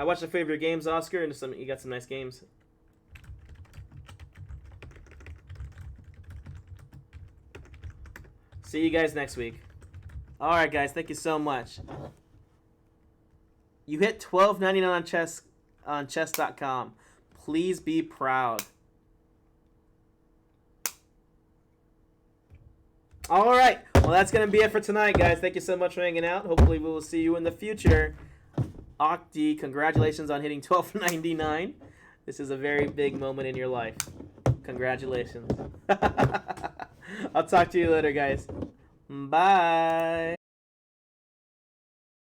I watched a few of your games, Oscar, and you got some nice games. See you guys next week. All right, guys. Thank you so much. You hit $12.99 on chess.com. Please be proud. All right. Well, that's going to be it for tonight, guys. Thank you so much for hanging out. Hopefully, we will see you in the future. Octi, congratulations on hitting $12.99. This is a very big moment in your life. Congratulations. I'll talk to you later, guys. Bye.